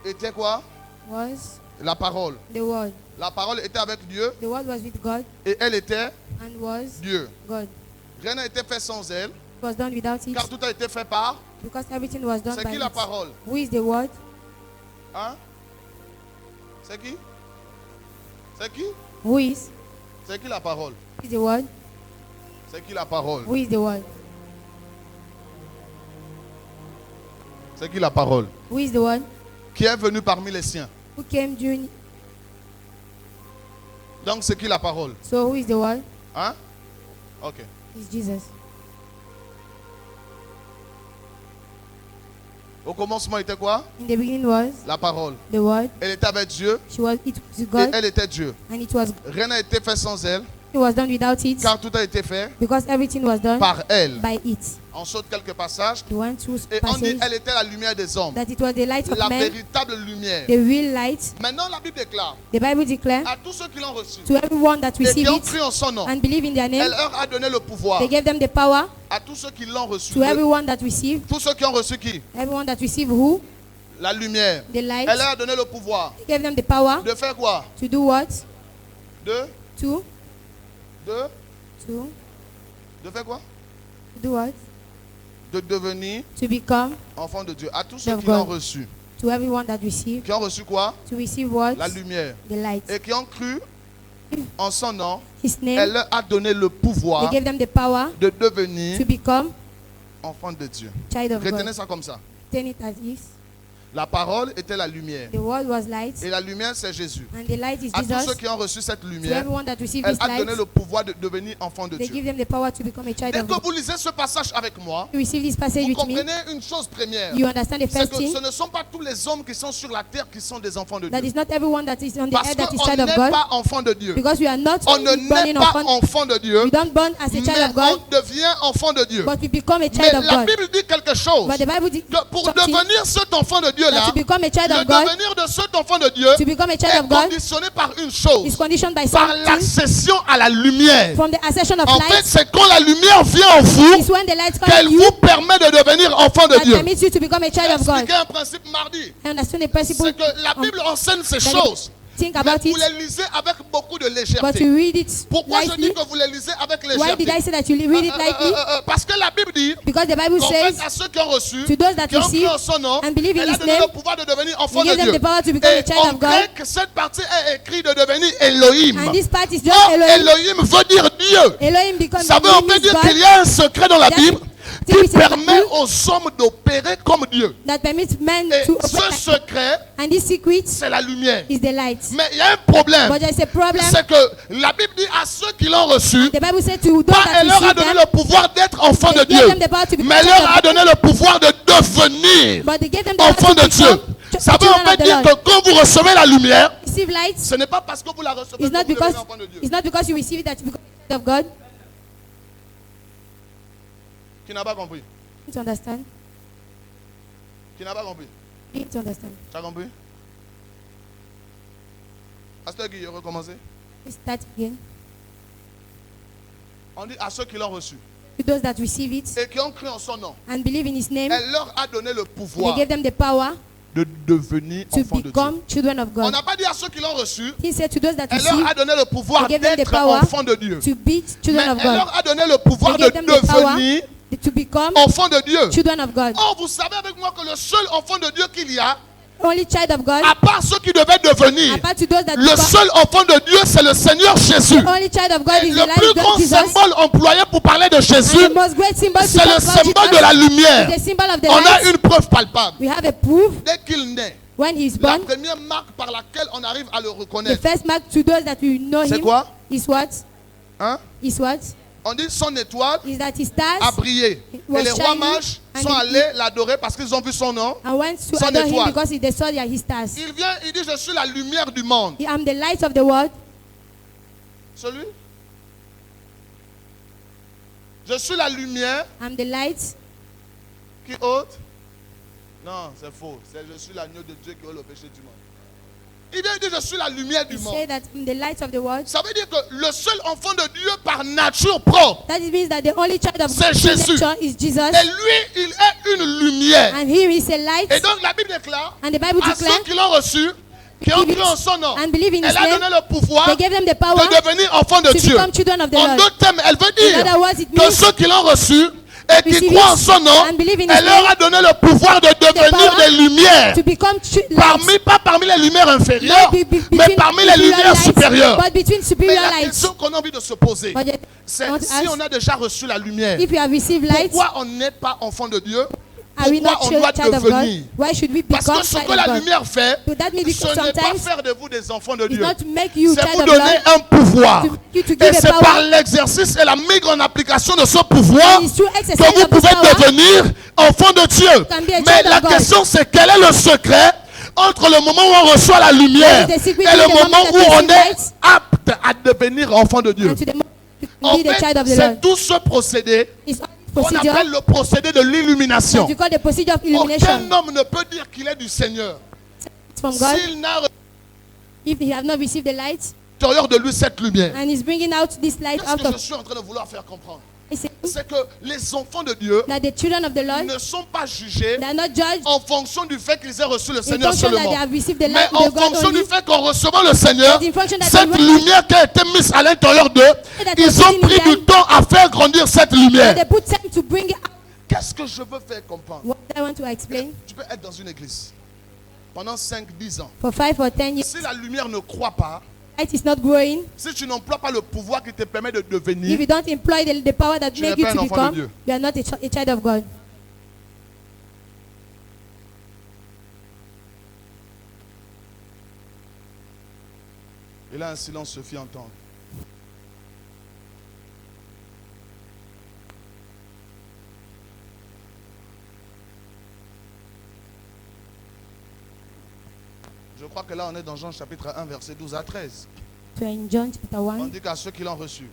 était quoi? was La parole. the Word. La parole était avec Dieu The Word was with God et elle était and was Dieu. God. Rien n'a été fait sans elle, It was done without it car tout a été fait par. because everything was done C'est by qui la it. parole? Who is the Word? Hein? C'est qui? C'est qui? Who is? C'est qui la parole? Who is the Word? C'est qui la parole? Who is the Word? C'est qui la parole? Who is the Word? Qui est venu parmi les siens? Who came during? Donc c'est qui la parole? So who is the Word? Hein? Ok. It's Jesus. Au commencement était quoi? In the beginning was La parole. the Word. Elle était avec Dieu It was et God, elle était Dieu. and it was Rien n'a été fait sans elle, done without it car tout a été fait because everything was done par elle. by it. On saute quelques passages The one two et on dit passage elle était la lumière des hommes, that it was the light of la men, véritable lumière. the real light. Maintenant la Bible déclare The Bible declares à tous ceux qui l'ont reçu to everyone that et receive qui ont it cru en son nom, and believe in their elle name, leur a donné le pouvoir. they gave them the power. À tous ceux qui l'ont reçu, To everyone that receive, tous ceux qui ont reçu qui? everyone that receive who? La lumière. The light. Elle leur a donné le pouvoir They gave them the power de faire quoi? to do what? De To de to de faire quoi? Do what? De devenir To become, enfant de Dieu. À tous ceux Of qui l'ont God. reçu. to everyone that receive, Qui ont reçu quoi? to receive what? La lumière. The light. Et qui ont cru en son nom. His Elle name, leur a donné le they pouvoir gave them the power de devenir to become enfant de Dieu. child of Retenez God. ça comme ça. Turn it as is. La parole était la lumière. The word was light, Et la lumière, c'est Jésus. and the light is À tous ceux Jesus. qui ont reçu cette To lumière, everyone that receives elle this a light, donné le pouvoir de devenir enfant de they Dieu. give them the power to become a child Dès of que God. vous lisez ce passage avec moi, You receive this passage vous with me, comprenez une chose première. you understand the C'est first que thing, ce ne sont pas tous les hommes qui sont sur la terre qui sont des enfants de that Dieu. is not everyone that is on the Parce earth that is qu'on child of n'est God, pas enfant de Dieu. because we are not On ne born naît in pas orphan, enfant de Dieu, we don't born as a mais child of God, on devient enfant de Dieu. but we become a Mais child of la God. Bible dit quelque chose. But the Bible Que pour something devenir cet enfant de Dieu that là, to become a child le of God, devenir de cet enfant de Dieu to become a child est of God, conditionné par une chose, is conditioned by par something l'accession à la lumière. from the accession of En fait, light. c'est quand la lumière vient en vous Is when the light comes qu'elle in you vous permet de devenir enfant de that Dieu. permits you to become a J'ai child of God. expliqué un principe mardi. I understand the principle. C'est que la Bible enseigne ces that choses. Think Mais about vous it, les lisez avec beaucoup de but légèreté. you read it Pourquoi je dis lightly. que vous les lisez avec Why did I légèreté? say that you read it lightly? Parce que la Bible dit Because the Bible qu'en fait, says à ceux qui ont reçu, to those that qui ont cru receive en son nom, and believe in elle a His donné name, le pouvoir de devenir enfant He de gave them Dieu. the power to become Et a child en of God. grec, cette partie est écrite de devenir Elohim. And this part is just Or, Elohim. Elohim veut dire Dieu. Elohim becomes Ça veut en fait dire qu'il y a un secret dans la That- Bible qui That- permet aux hommes d'opérer comme Dieu. that permits men Et to ce open. secret, And this secret c'est la lumière. is the light. Mais il y a un problème. But there is a problem. C'est que la Bible dit à ceux qui l'ont reçu, The Bible said to those pas that elle leur a receive donné them, le pouvoir d'être enfant de they gave Dieu, them the power to become mais elle child leur of a donné le pouvoir de devenir but they gave them the enfant power de to Dieu. become Ça veut children en fait of the dire Lord. que quand vous recevez la lumière, Receive light. ce n'est pas parce que vous la recevez que It's vous not devenez because enfant de Dieu. it's not because you receive it that you become a child of God. Qui n'a pas compris? You need to understand. Qui n'a pas compris? You need to understand. Tu as compris? Pasteur Guy, recommencer. Let's start again. On dit à ceux qui l'ont reçu To those that receive it et qui ont cru en son nom, and believe in His name, elle leur a donné le they pouvoir gave them the power de devenir to enfant de Dieu. become children of On God. n'a pas dit à ceux qui l'ont reçu, He said to those that elle leur receive a donné le pouvoir They gave them the d'être power enfant de Dieu. to be Mais children of elle God. leur a donné le pouvoir They de gave them the power devenir to become enfant de Dieu. children of God. Or, vous savez avec moi que le seul enfant de Dieu qu'il y a, Only child of God, à part ceux qui devaient devenir, apart to those that le become, seul enfant de Dieu, c'est le Seigneur Jésus. only child of God Et is the le plus light grand of Jesus. symbole employé pour parler de And Jésus, the most great symbol to c'est talk le about symbole de Jesus la lumière. is the symbol of the On a light. une preuve palpable. We have a proof Dès qu'il naît, when he is la born. première marque par laquelle on arrive à le The reconnaître, first mark to those that you know c'est him quoi? is what? Hein? Is what? On dit son étoile Is that his stars a brillé. was Et les rois shining mages and sont he- allés l'adorer parce qu'ils ont vu son nom. and went to Son adore him étoile. because they saw his stars. Il vient, il dit, je suis la lumière du monde. I am the light of the world. Celui? Je suis la lumière I'm the light. qui ôte. Non, c'est faux. C'est je suis l'agneau de Dieu qui ôte le péché du monde. Il vient dire, je suis la lumière du He monde. said that I'm the light of the world. Ça veut dire que le seul enfant de Dieu par nature propre, That means that the only child of C'est God Jésus. nature is Jesus. et lui, il est une lumière. And here is a light. Et donc la Bible déclare And the Bible à ceux declares qui l'ont reçu, qui ont cru en son nom, and believe in his elle a name, donné le pouvoir they gave them the power de devenir enfant de to Dieu. become children of the En Lord. d'autres termes, elle veut In dire other words, it que means ceux qui l'ont reçu et qui receive croient en it son nom, and believe in his elle leur name, a donné le pouvoir de devenir power des lumières. to become light. Pas parmi les lumières inférieures, Not mais between parmi les superior lumières lights, supérieures. but between Mais superior la lights. question qu'on a envie de se poser, But yet, c'est I want to si ask, on a déjà reçu la lumière, if you have received light, pourquoi on n'est pas enfant de Dieu? are we Pourquoi not on doit child of God? devenir? Why should we Parce become que ce child que of la God? lumière fait, So that means ce because n'est pas sometimes faire de vous des enfants de it's Dieu. not to make you C'est child vous of donner God. un pouvoir. To give Et a c'est power. par l'exercice et la mise en application de ce pouvoir It's through exercise que vous of this pouvez power devenir enfant de Dieu. can be a Mais child la of God. question c'est quel est le secret entre le moment où on reçoit la lumière What is the secret et le in the moment moment où that you on receive est light? apte à devenir enfant de Dieu. and to the moment to En be the fait, child of the c'est Lord? tout ce procédé It's qu'on procedure appelle le procédé de l'illumination. that you call the procedure of Aucun illumination. homme ne peut dire qu'il est du Seigneur It's from God. s'il n'a reçu If he has not received the light à l'intérieur de lui cette lumière. and is bringing out this light Qu'est-ce out que je of, suis en train de vouloir faire comprendre? c'est que les enfants de Dieu that the children of the Lord, ne sont pas jugés they are not judged en fonction du fait qu'ils aient reçu le in Seigneur function that seulement, they have received the mais light en of God fonction only. du fait qu'en recevant le Seigneur, In function that cette they lumière qui a été mise à l'intérieur d'eux, that ils was ont sitting in pris them, du temps à faire grandir cette lumière. They put time to bring it out. Qu'est-ce que je veux faire comprendre? What I want to explain, Tu peux être dans une église pendant 5-10 ans. for 5 or 10 years, Si la lumière ne croît pas, light is not growing. si tu n'emploies pas le pouvoir qui te permet de If devenir, you don't employ the power that Tu n'es make you pas un to enfant de become, Dieu. you are not a child of God. et là un silence se fit entendre. Je crois que là on est dans Jean chapitre 1 verset 12 à 13. So in John chapter On 1, dit qu'à ceux qui l'ont reçu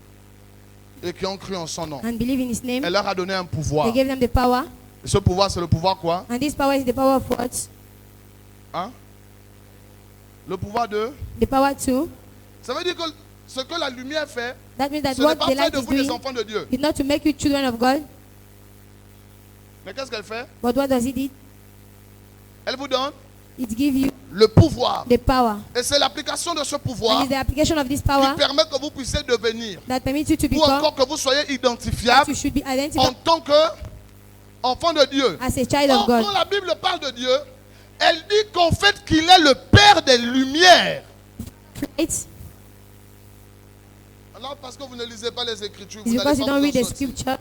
et qui ont cru en son nom, and believe in his name, elle leur a donné un pouvoir. they gave them the power. Et ce pouvoir, c'est le pouvoir quoi? And this power is the power of what? Hein? Le pouvoir de... The power to. Ça veut dire que ce que la lumière fait, That means that ce n'est what pas the fait light de is vous les doing enfants de Dieu. is not to make you children of God, Mais qu'est-ce qu'elle fait? but what does it do? Elle vous donne It gives you le pouvoir. the power. Et c'est l'application de ce And pouvoir it's the application of this qui power permet que vous puissiez devenir, that permits you to ou become, encore que vous soyez that identifiable you should be en identified tant qu'enfant de Dieu. as a child of Or, God. quand la Bible parle de Dieu, elle dit qu'en fait qu'il est le Père des Lumières. Right? Alors parce que vous ne lisez pas les Écritures, It's vous because n'allez you pas don't vous en read the sortir. scripture.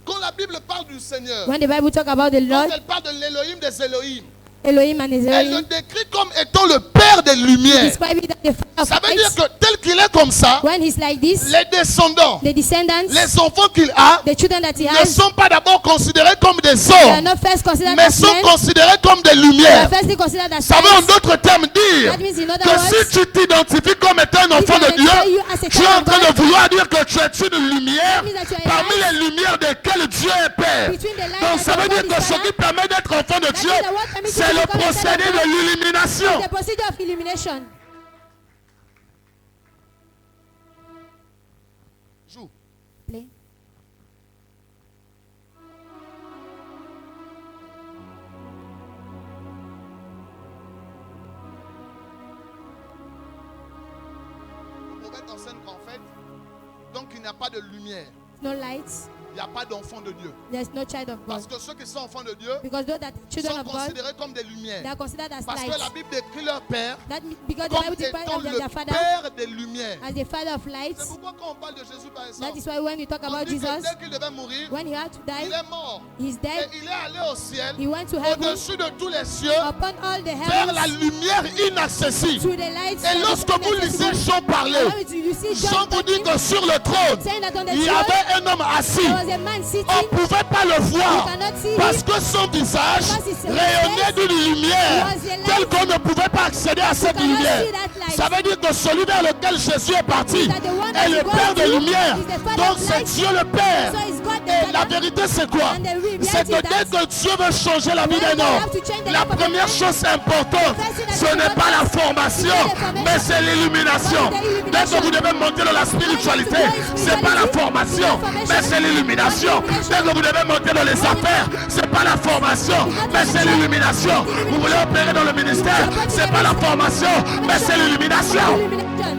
Quand la Bible parle du Seigneur, When the Bible talk about the quand Lord, elle parle de l'Élohim des Élohim, Elohim and elle le Israel, décrit comme étant le Père des Lumières. describe it as the father Ça of veut dire lights. que tel qu'il est comme ça, When he's like this, les descendants, the descendants, les enfants qu'il a, the children that he ne has, sont pas d'abord considérés comme des they are hommes, not first considered mais as sont men, considérés comme des they are lumières. firstly considered as Ça veut en lights. d'autres termes dire That means in other que words, si tu t'identifies comme étant un enfant de Dieu, tu es en train de vouloir dire que tu es une lumière parmi les lumières desquelles Dieu est Père. between the light Donc and ça veut the dire God que is ce qui Father, permet d'être enfant de Dieu, c'est le procédé de l'illumination. the procedure of illumination. Joue. Play. Le prophète enseigne qu'en fait, donc il n'y a pas de lumière, No lights, il n'y a pas d'enfant de Dieu. there's no child of God. Parce que ceux qui sont enfants de Dieu Because those that are children sont of God, considérés comme des lumières. they are considered as Parce que lights. la Bible décrit leur Père Because the comme Bible describes étant their le father Père des lumières. as the father of C'est lights. pourquoi quand on parle de Jésus par That exemple, is why when we talk on about dit que Jesus, dès qu'il devait mourir, when he had to il die, est mort. he's Et dead. il est allé au ciel, He went to heaven, au-dessus de tous les cieux, upon all the vers la heavens, lumière inaccessible. through the lights. Et lorsque vous lisez Jean parler, you see Jean John vous dit talking, que sur le trône, saying that on the il y throne, avait un homme assis. there was a man sitting. On ne pouvait pas le voir You cannot see parce him que son visage because his rayonnait face d'une lumière was a light. telle qu'on ne pouvait pas accéder à cette cannot lumière. see that light. Ça veut dire que celui vers lequel Jésus est parti That the one est that le you Père go des to lumières. is the Father Donc of c'est light. Dieu le Père. So it's God the Et la Father. vérité c'est quoi? And the reality C'est que is dès that que Dieu veut changer la vie when d'un God homme, have to change the la life of a première man, chose importante, the first thing that ce you n'est must pas la do formation, is the formation. mais c'est l'illumination. What is the Dès que illumination? vous devez monter dans la spiritualité, When you go in c'est pas la spirituality, formation, it's the mais formation. c'est l'illumination. What is the Dès que vous devez monter dans les affaires, c'est pas la formation, mais c'est l'illumination. Vous voulez opérer dans le ministère, c'est pas la formation, mais c'est l'illumination. Illumination.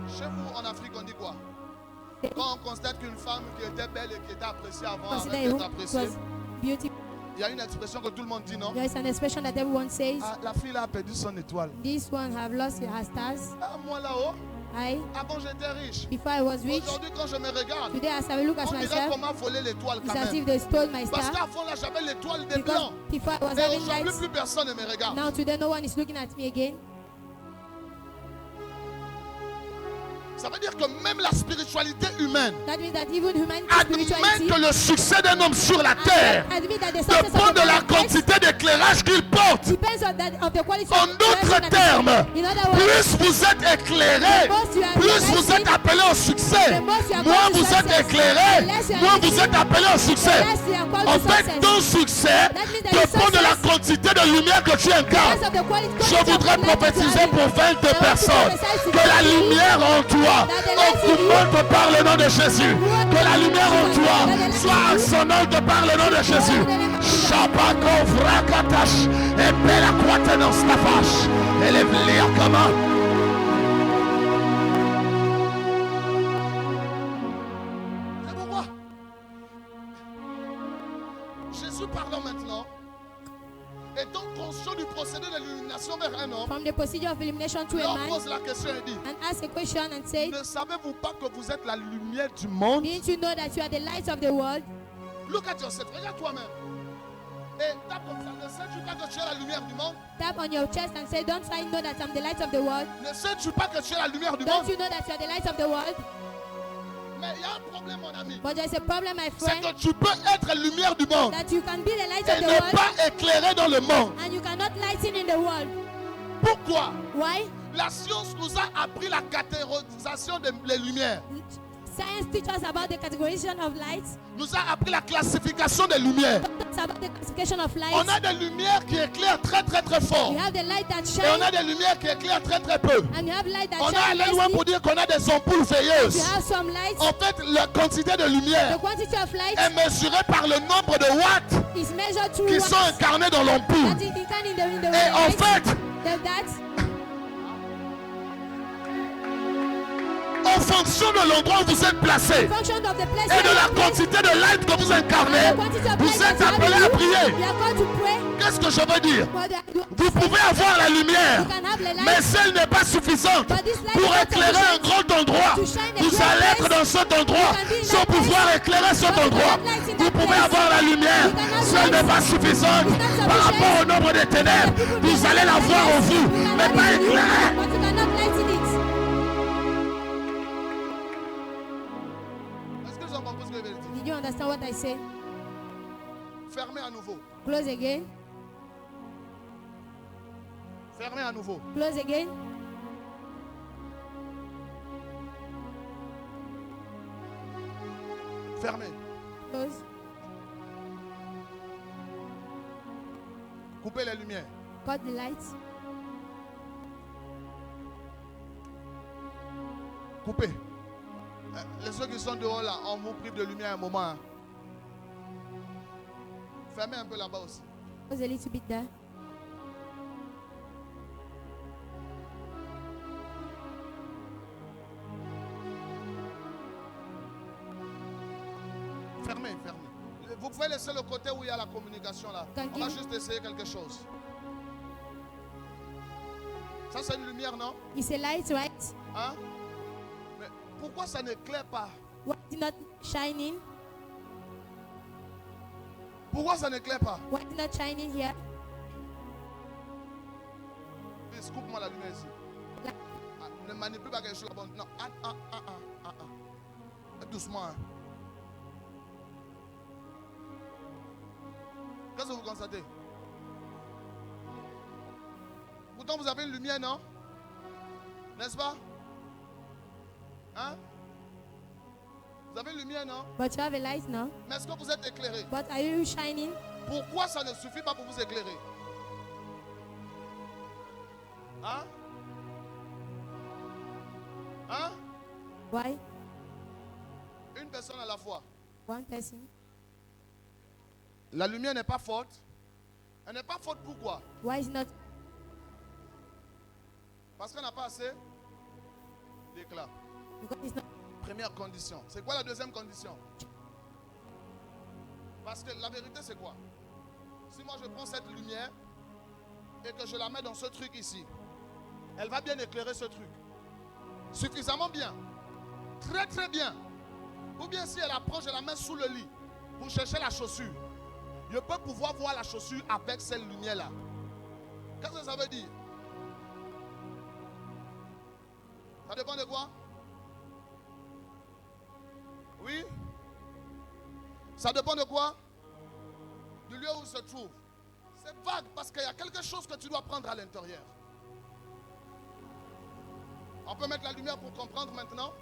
Chez vous, en Afrique, on dit quoi? Quand on constate qu'une femme qui était belle et qui était appréciée avant Consider arrête who d'être appréciée, was beautiful. il y a une expression que tout le monde dit, non? There is an expression that everyone says, Ah, la fille là a perdu son étoile. this one have lost her stars. Ah, moi là-haut, I, avant j'étais riche. before I was rich, Aujourd'hui, quand je me regarde, today as I look at on dirait myself, qu'on m'a volé l'étoile it's quand as if même. they stole my Parce star. qu'avant là, j'avais l'étoile des Because blancs. before I was Mais having aujourd'hui, lights, plus personne ne me regarde. now today no one is looking at me again. Ça veut dire que même la spiritualité humaine That means that even humanity admet spirituality que le succès d'un homme sur la terre admit that the success dépend of de la the Christ quantité d'éclairage qu'il porte. depends of the quality En of d'autres the termes, in other words, plus vous êtes éclairé, plus vous êtes appelé au succès. Moins vous êtes éclairé, moins vous êtes appelé au succès. unless you are called En to fait, success. ton succès dépend de la quantité de lumière que tu incarnes. Because of the quality Je of voudrais the light that you prophétiser have. pour 22 personnes que la lumière en toi augmente par le nom de Jésus. Que la lumière en toi soit ascendante par le nom de Jésus. Shabako vrakatash et bella quatenance tafash. Élève-les en commun. C'est pourquoi Jésus parlant maintenant, étant conscient du procédé de l'illumination vers un homme, From the procedure of illumination to a leur man, pose la question et dit: and ask a question and say, ne savez-vous pas que vous êtes la lumière du monde? didn't you know that you are the light of the world? Look at yourself, regarde toi-même. Et tape comme ça, ne sais-tu pas que tu es la lumière du monde? Tap on your chest and say, don't I know that I'm the light of the world? Ne sais-tu pas que tu es la lumière du Don't monde? you know that you are the light of the world? Mais il y a un problème, mon ami. But there's a problem, my C'est friend, que tu peux être lumière du monde that you can be the light of et the ne world pas éclairer dans le monde. and you cannot lighten in the world. Pourquoi? Why? La science nous a appris la catégorisation des lumières. Science teaches us about the categorization of lights. Nous a appris la classification des lumières. It's about the classification of lights. On a des lumières qui éclairent très très très fort. You have the light that Et on shines a des lumières qui éclairent très très peu. and you have light that On a shines allé loin lessly. pour dire qu'on a des ampoules You veilleuses. have some lights. En fait, la quantité de lumière The quantity of light est mesurée par le nombre de watts is measured through qui what sont incarnés dans l'ampoule. that is incarnate in the Et en light. fait, That en fonction de l'endroit où vous êtes placé function of the place et de where la you are placed, quantité de light que vous incarnez, and the quantity of vous light that êtes you have appelé in à you, prier. you are called to pray. Qu'est-ce que je veux dire? But Vous pouvez avoir la lumière, you can have the mais light, si elle n'est pas suffisante but this light pour is not éclairer un sufficient grand endroit, to shine a vous great allez être place. dans cet endroit You can be in sans that pouvoir place. éclairer cet But you endroit. cannot light in Vous that pouvez place. avoir la lumière, You cannot si elle light. n'est pas suffisante It's not par sufficient. rapport au nombre des ténèbres, vous allez la voir en vous, mais pas éclairer. But you cannot lighten it. Est-ce que vous avez compris ce que je veux dire? Did you understand what I say? Fermez à nouveau. Close again. Fermez à nouveau. Close again. Fermez. Close. Coupez les lumières. Cut the lights. Coupez. Les ceux qui sont dehors là, on vous prive de lumière un moment. Hein. Fermez un peu là-bas aussi. Close a little bit there. Fermez, fermez. Vous pouvez laisser le côté où il y a la communication là. On va juste essayer quelque chose. Ça c'est une lumière, non? It's a light, right? Hein? Mais pourquoi ça n'éclaire pas? Why is it not shining? Pourquoi ça n'éclaire pas? Why is it not shining here? Please, coupe-moi la lumière ici. Like, Ah, ne manipule pas quelque chose là-bas. Non, doucement. Hein. Qu'est-ce que vous constatez? Pourtant, vous avez une lumière, non? N'est-ce pas? Hein? Vous avez une lumière, non? but you have a light now. Mais est-ce que vous êtes éclairé? But are you shining? Pourquoi ça ne suffit pas pour vous éclairer? Hein? Hein? Why? Une personne à la fois. One person. La lumière n'est pas forte. Elle n'est pas forte pourquoi? Why is it not? Parce qu'on n'a pas assez d'éclat. Because it's not. Première condition. C'est quoi la deuxième condition? Parce que la vérité c'est quoi? Si moi je prends cette lumière et que je la mets dans ce truc ici, elle va bien éclairer ce truc. Suffisamment bien. Très très bien. Ou bien si elle approche, je la mets sous le lit pour chercher la chaussure. Je peux pouvoir voir la chaussure avec cette lumière-là. Qu'est-ce que ça veut dire? Ça dépend de quoi? Oui. Ça dépend de quoi? Du lieu où se trouve. C'est vague parce qu'il y a quelque chose que tu dois prendre à l'intérieur. On peut mettre la lumière pour comprendre maintenant?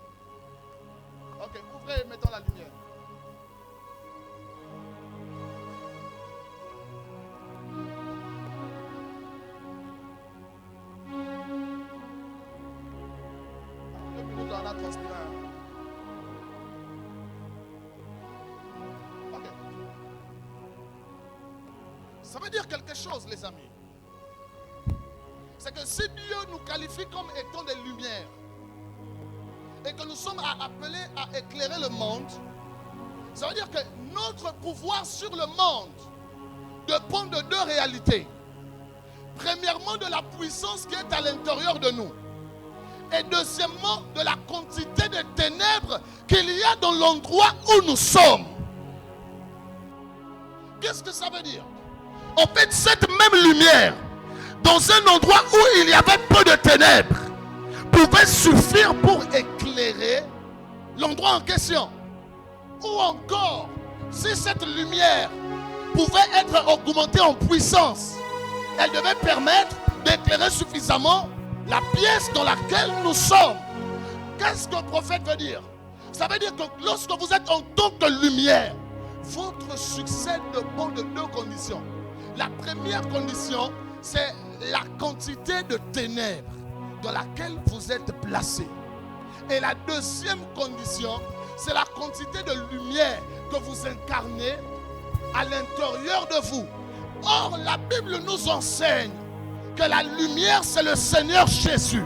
Ok, ouvrez et mettons la lumière. En 2 minutes, on a transpiré. Ok. Ça veut dire quelque chose, les amis. C'est que si Dieu nous qualifie comme étant des lumières et que nous sommes appelés à éclairer le monde, ça veut dire que notre pouvoir sur le monde dépend de 2 réalités. Premièrement, de la puissance qui est à l'intérieur de nous. Et deuxièmement, de la quantité de ténèbres qu'il y a dans l'endroit où nous sommes. Qu'est-ce que ça veut dire? En fait, cette même lumière, dans un endroit où il y avait peu de ténèbres, pouvait suffire pour éclairer l'endroit en question. Ou encore, si cette lumière pouvait être augmentée en puissance, elle devait permettre d'éclairer suffisamment la pièce dans laquelle nous sommes. Qu'est-ce que le prophète veut dire? Ça veut dire que lorsque vous êtes en tant que lumière, votre succès dépend de 2 conditions. La première condition, c'est la quantité de ténèbres dans laquelle vous êtes placé. Et la deuxième condition, c'est la quantité de lumière que vous incarnez à l'intérieur de vous. Or, la Bible nous enseigne que la lumière, c'est le Seigneur Jésus.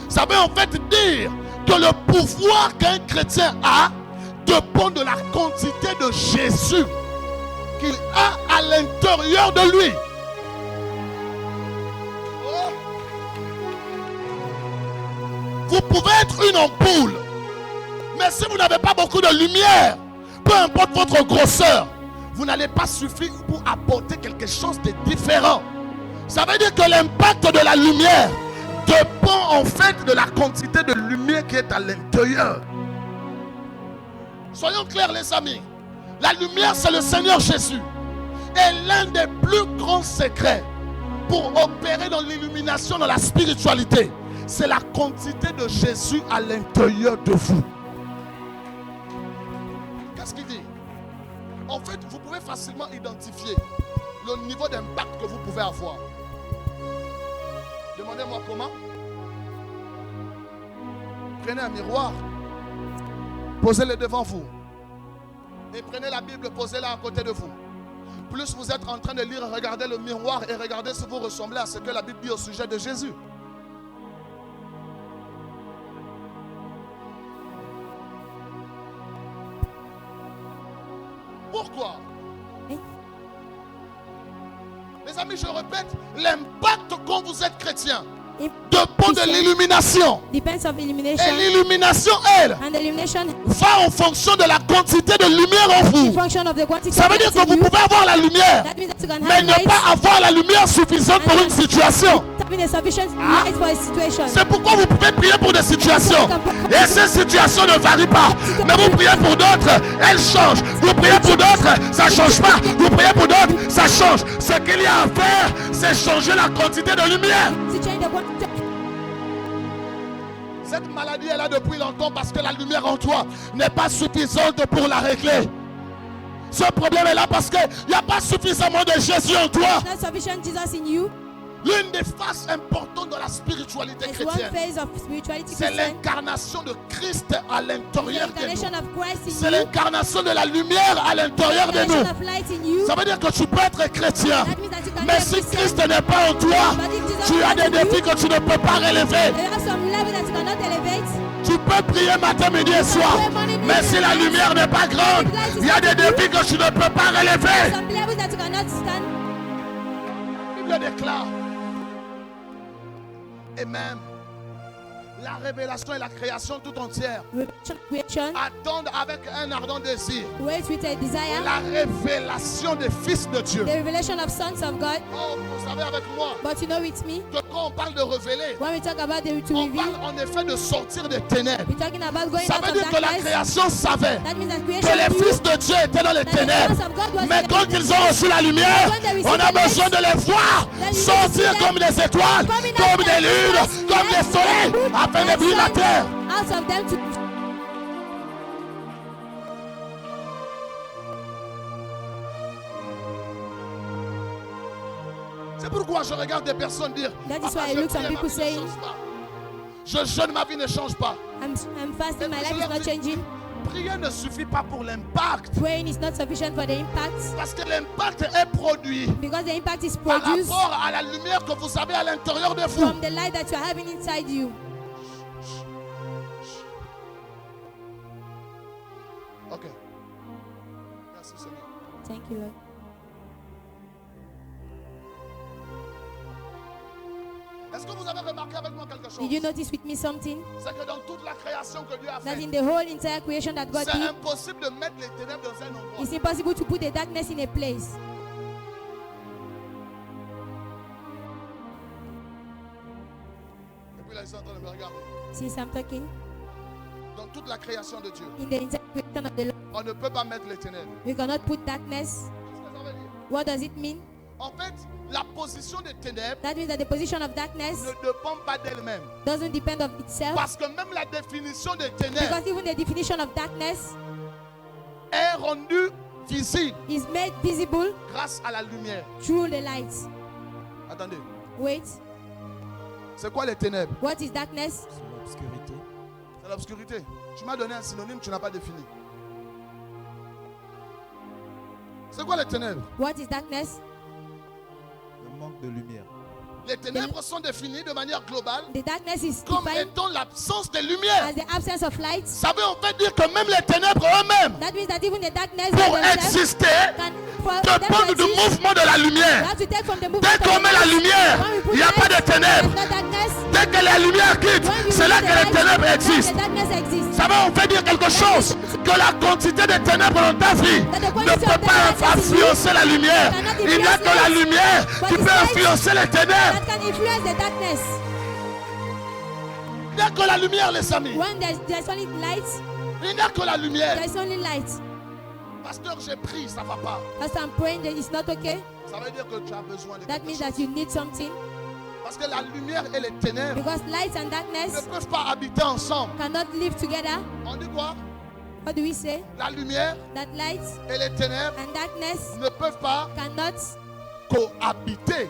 Ça veut en fait dire que le pouvoir qu'un chrétien a dépend de la quantité de Jésus qu'il a à l'intérieur de lui. Vous pouvez être une ampoule, mais si vous n'avez pas beaucoup de lumière, peu importe votre grosseur, vous n'allez pas suffire pour apporter quelque chose de différent. Ça veut dire que l'impact de la lumière dépend en fait de la quantité de lumière qui est à l'intérieur. Soyons clairs, les amis. La lumière, c'est le Seigneur Jésus. Et l'un des plus grands secrets pour opérer dans l'illumination, dans la spiritualité, c'est la quantité de Jésus à l'intérieur de vous. Qu'est-ce qu'il dit? En fait, vous pouvez facilement identifier le niveau d'impact que vous pouvez avoir. Demandez-moi comment. Prenez un miroir, posez-le devant vous. Et prenez la Bible, posez-la à côté de vous. Plus vous êtes en train de lire, regardez le miroir et regardez si vous ressemblez à ce que la Bible dit au sujet de Jésus. Pourquoi? Les amis, je répète, l'impact quand vous êtes chrétien dépend de l'illumination. Et l'illumination, elle, va en fonction de la quantité de lumière en vous. Ça veut dire que vous pouvez avoir la lumière, mais ne pas avoir la lumière suffisante pour une situation. C'est pourquoi vous pouvez prier pour des situations et ces situations ne varient pas, mais vous priez pour d'autres, elles changent. Vous priez pour d'autres, ça ne change pas. Vous priez pour d'autres, ça change. Ce qu'il y a à faire, c'est changer la quantité de lumière. Cette maladie est là depuis longtemps parce que la lumière en toi n'est pas suffisante pour la régler. Ce problème est là parce qu'il n'y a pas suffisamment de Jésus en toi. L'une des phases importantes de la spiritualité chrétienne, c'est l'incarnation de Christ à l'intérieur de nous. C'est l'incarnation de la lumière à l'intérieur de nous. Ça veut dire que tu peux être chrétien, mais si Christ n'est pas en toi, tu as des défis que tu ne peux pas relever. Tu peux prier matin, midi et soir, mais si la lumière n'est pas grande, il y a des défis que tu ne peux pas relever. La Bible déclare. Et même la révélation et la création tout entière revelation, creation, attendent avec un ardent désir wait with a desire, la révélation des fils de Dieu. the revelation of sons of God. Oh, vous savez avec moi But you know with me, que quand on parle de révéler, when we talk about to on reveal, parle en effet de sortir des ténèbres. we're talking about going Ça out veut of dire que la darkness. création savait That means that que creation les knew fils de Dieu étaient dans les that the ténèbres. sons of God was Mais in the quand ils ont reçu la lumière, on a besoin de les voir sortir comme des étoiles, comme des lunes, comme des soleils, afin de briller la terre. out of them to C'est pourquoi je regarde des personnes dire That is ah, why I je look some prie, ma people vie ne saying, change pas. Je jeûne, ma vie ne change pas. I'm fasting, my Mais life je is leur not dis, changing. Prier ne suffit pas pour l'impact. Praying is not sufficient for the impact Parce que l'impact est produit because the impact is par produced rapport à la lumière que vous avez à l'intérieur de vous. from the light that you're having inside you. Ok. Merci Seigneur. Thank you, Lord. Est-ce que vous avez remarqué avec moi quelque chose? Did you notice with me something? C'est que dans toute la création que Dieu a That faite, in the whole entire creation that God c'est did, impossible de mettre les ténèbres dans un endroit. it's impossible to put the darkness in a place. Et puis là, ils sont en train de me regarder. Since I'm talking, Dans toute la création de Dieu, in the entire creation of the Lord, on ne peut pas mettre les ténèbres. we cannot put darkness. Qu'est-ce que ça veut dire? What does it mean? En fait, la position des ténèbres That means that the position of darkness ne dépend pas d'elle-même. doesn't depend on itself, Parce que même la définition des ténèbres because even the definition of darkness est rendue visible is made visible grâce à la lumière. through the light. Attendez, Wait, c'est quoi les ténèbres? what is darkness? C'est l'obscurité. C'est l'obscurité. Tu m'as donné un synonyme, tu n'as pas défini. C'est quoi les ténèbres? What is darkness? Le manque de lumière. Les ténèbres sont définies de manière globale The darkness is comme defined étant l'absence de lumière. as the absence of light. Ça veut en fait dire que même les ténèbres eux-mêmes, That means that even the darkness pour by themselves exister, can for them to dépendent du exist, mouvement de la you lumière. have to take from the movement Dès of qu'on met la light. lumière, When we put il n'y a pas de light, ténèbres. there's no darkness. Dès que la lumière quitte, When we c'est là put que the les light, ténèbres then existent. the darkness exists. Ça va en fait dire quelque chose, que la quantité de ténèbres dans ta vie ne peut pas influencer la lumière. Il n'y a que la lumière qui peut influencer les ténèbres. That can influence the darkness. Il n'y a que la lumière, les amis. When there's only light, Il n'y a que la lumière. there's only light. Pasteur, j'ai pris, ça ne va pas. As I'm praying that it's not okay, Ça veut dire que tu as besoin de that quelque means chose. that you need something. Parce que la lumière et les ténèbres Because light and ne darkness peuvent pas habiter ensemble. cannot live together. On dit quoi? What do we say? La lumière That light et les ténèbres and darkness ne peuvent pas cannot cohabiter.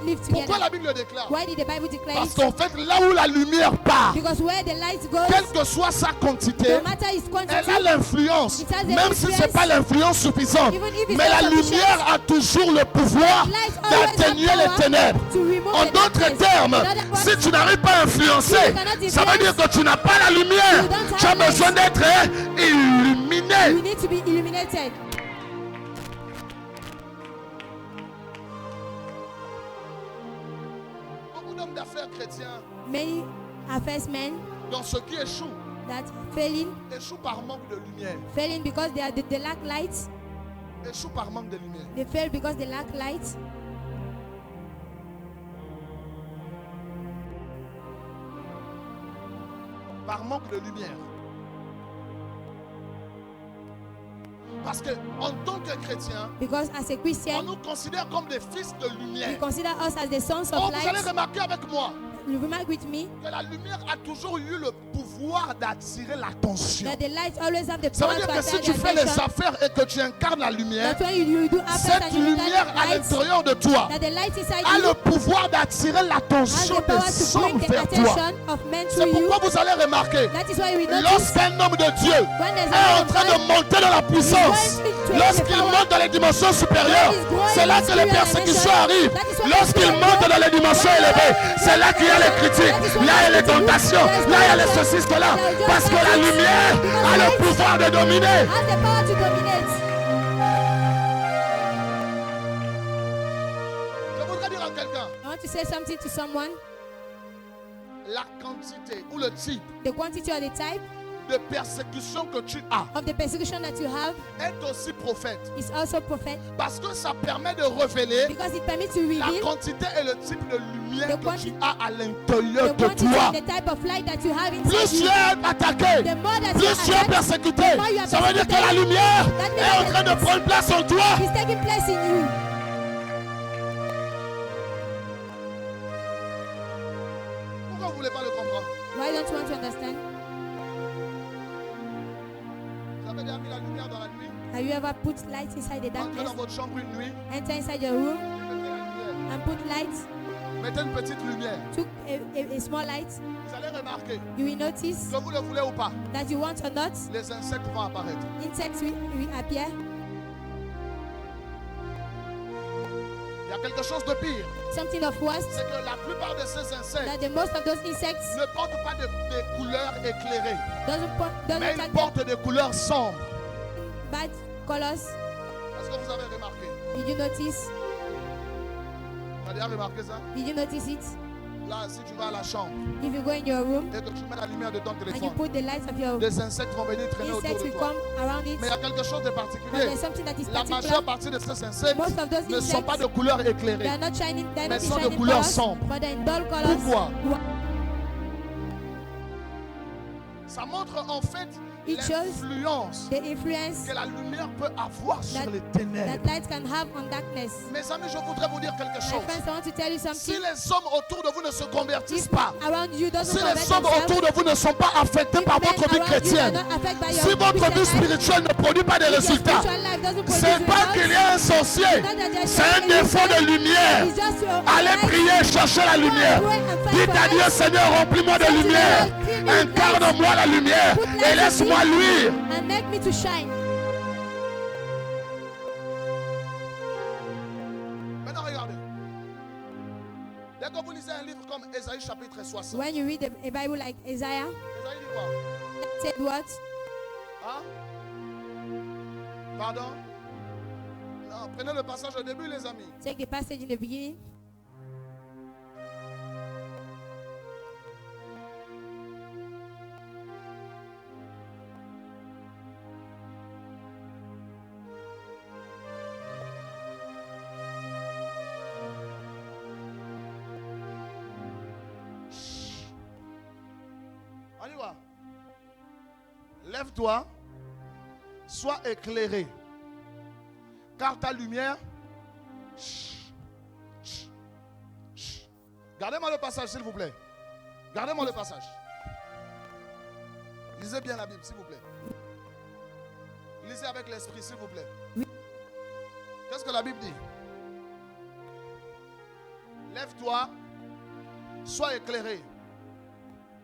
live Pourquoi together. la Bible le déclare? Why did the Bible declare Parce it? qu'en fait, là où la lumière part, Because where the light goes, quelle que soit sa quantité, no matter its elle quantity, a l'influence, It has the même si ce n'est influence. pas l'influence suffisante. Even if it's Mais not la sufficient, lumière a toujours le pouvoir light always d'atténuer has les power ténèbres. to remove En the d'autres darkness. termes, In other words, si tu n'arrives pas à influencer, you cannot ça veut dire que tu n'as pas la lumière. You don't Tu as have light. besoin d'être illuminé. you need to be illuminated. Beaucoup d'hommes d'affaires chrétiens, Many are first men dans ce qui échouent, that failing par manque de lumière. because they lack light. Échouent par manque de lumière. They fail because they lack light. Par manque de lumière. Parce que en tant que chrétien, Because as a on Christian, nous considère comme des fils de we lumière. consider us as the sons Oh, of vous allez light. remarquer avec moi You remark with me que la lumière a toujours eu le pouvoir d'attirer l'attention. that the light always have the Ça power veut to dire que si attract tu the fais les attention. affaires et que tu incarnes la lumière, That's why you do affairs cette and you lumière incarnate à light. l'intérieur de toi That the light inside a you le pouvoir d'attirer has l'attention the power des to hommes bring the vers toi. attention of men C'est to you. pourquoi vous allez remarquer, That is why we notice lorsqu'un homme de Dieu when there's est a en train de monter dans la puissance, lorsqu'il monte dans les dimensions supérieures, c'est là que les persécutions arrivent. Lorsqu'il monte dans les dimensions élevées, c'est là qu'il y a les critiques, là il y a les tentations, là il y a les ceci, cela. Parce que la lumière a le pouvoir de dominer. has the power to dominate. Je voudrais dire à quelqu'un, I want to say something to someone. il la quantité ou le type the quantity or the type de persécution que tu as of the persecution that you have est aussi prophète. is also prophet, Parce que ça permet de révéler because it permits to la reveal quantité et le type de lumière The que tu quanti- as à l'intérieur the de quantity toi. and the type of light that you have Plus inside tu you. es attaqué, The more that you plus are tu es attacked, persécuté, the more you are ça veut dire que la persecuted. lumière That means est en that train de the- prendre place en toi. It's taking place in you. Pourquoi vous ne voulez pas le comprendre? Why don't you want to understand? Vous avez déjà mis la lumière dans la nuit? Have you ever put light inside the Entrez darkness? dans votre chambre une nuit, Enter inside your room mettez la lumière. and put light. Mettez une petite lumière. Took a small light. Vous allez remarquer, You will notice que vous le voulez ou pas, that you want or not, les insectes vont apparaître. insects will appear. Il y a quelque chose de pire, Something of worse, c'est que la plupart de ces insectes that the most of those insects ne portent pas des couleurs éclairées, mais doesn't ils have portent des couleurs sombres. bad colors. Est-ce que vous avez remarqué? Did you notice? Vous avez déjà remarqué ça? Did you notice it? Là, si tu vas à la chambre If you go in your room et que tu mets la lumière de ton and you téléphone, put the lights of your des insectes vont venir traîner autour insects de will toi. come around it. Mais il y a quelque chose de But particulier. there's something that is La majeure particular. partie de ces insectes Most of those ne sont pas de insects, couleur they éclairée. are not shining, they are Mais not in sont de shining couleurs colors, sombres. but they're in dull colors. Pourquoi? Wha- Ça montre en fait It shows l'influence the influence que la lumière peut avoir sur that, les that ténèbres. light can have on darkness. Mes amis, je voudrais vous dire quelque My chose. friends, I want to tell you Si something. les hommes autour de vous ne se convertissent pas, Around you doesn't si convert les hommes themselves, autour de vous ne sont pas affectés par men votre vie around you are chrétienne, not affected by your si votre vie Christian life, spirituelle ne produit pas de if your résultats, spiritual life doesn't produce c'est pas results, qu'il y a un sorcier, c'est un défaut de lumière. it's just your Allez light. prier, chercher la lumière. Dites à Dieu, Seigneur, remplis-moi de lumière. Incarne-moi la lumière et laisse-moi luire. And make me to shine. Maintenant, regardez. Dès que vous lisez un livre comme Ésaïe chapitre 60, When you read a Bible like Isaiah, Ésaïe dit quoi? said what? Hein? Pardon? Non, prenez le passage au début, les amis. Take the passage in the beginning. On y va. Lève-toi, sois éclairé, car ta lumière. Gardez-moi le passage, s'il vous plaît. Gardez-moi le passage. Lisez bien la Bible, s'il vous plaît. Lisez avec l'esprit, s'il vous plaît. Qu'est-ce que la Bible dit? Lève-toi, sois éclairé,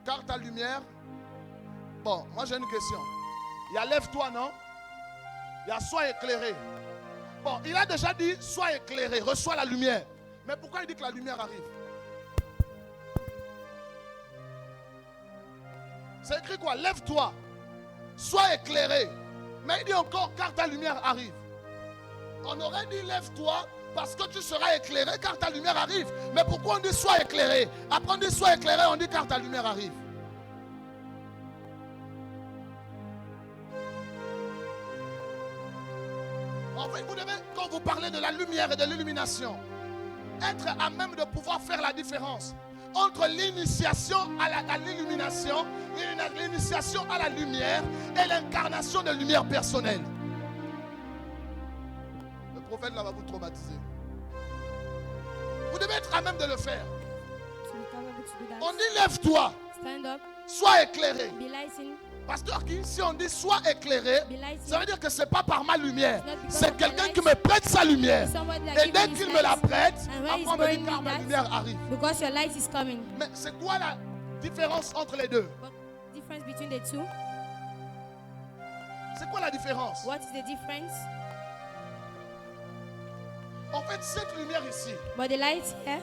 car ta lumière. Bon, moi j'ai une question. Il y a lève-toi, non? Il y a sois éclairé. Bon, il a déjà dit sois éclairé, reçois la lumière. Mais pourquoi il dit que la lumière arrive? C'est écrit quoi? Lève-toi, sois éclairé. Mais il dit encore car ta lumière arrive. On aurait dit lève-toi parce que tu seras éclairé car ta lumière arrive. Mais pourquoi on dit sois éclairé? Après on dit sois éclairé, on dit car ta lumière arrive. En fait, vous devez, quand vous parlez de la lumière et de l'illumination, être à même de pouvoir faire la différence entre l'initiation à l'illumination, l'initiation à la lumière et l'incarnation de lumière personnelle. Le prophète là va vous traumatiser. Vous devez être à même de le faire. So you can be able to do that. On dit lève-toi, Stand up, sois éclairé. be lighting, Pasteur qui, si on dit sois éclairé, be lighting. ça veut dire que ce n'est pas par ma lumière. It's not because C'est of my quelqu'un light. qui me prête sa lumière. Somebody that Et give dès me his qu'il me light. la prête, And when après he's on me dit bringing car me ma that, lumière arrive. Because your light is coming. Mais c'est quoi la différence entre les deux? But difference between the two? C'est quoi la différence? What is the difference? En fait, cette lumière ici, But the light here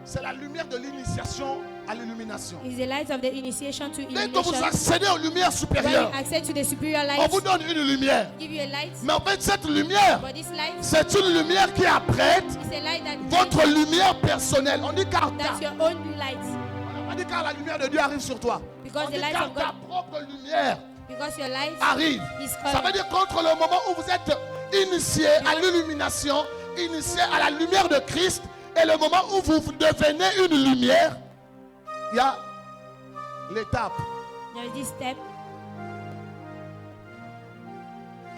c'est la lumière de l'initiation à l'illumination. is the light of the initiation to Dès que vous illumination. accédez aux lumières When you supérieures, access to the superior on light, vous donne une lumière. give you a light. Mais en fait, cette lumière, But this light c'est une lumière qui apprête is a light that votre lumière personnelle. On dit car that's your own light. on n'a pas dit quand la lumière de Dieu arrive sur toi. Because On the dit light quand of ta God- propre lumière Because your light arrive. is Ça veut coming. dire qu'entre le moment où vous êtes initié à l'illumination, initié à la lumière de Christ, et le moment où vous devenez une lumière, il y a l'étape. There is this step.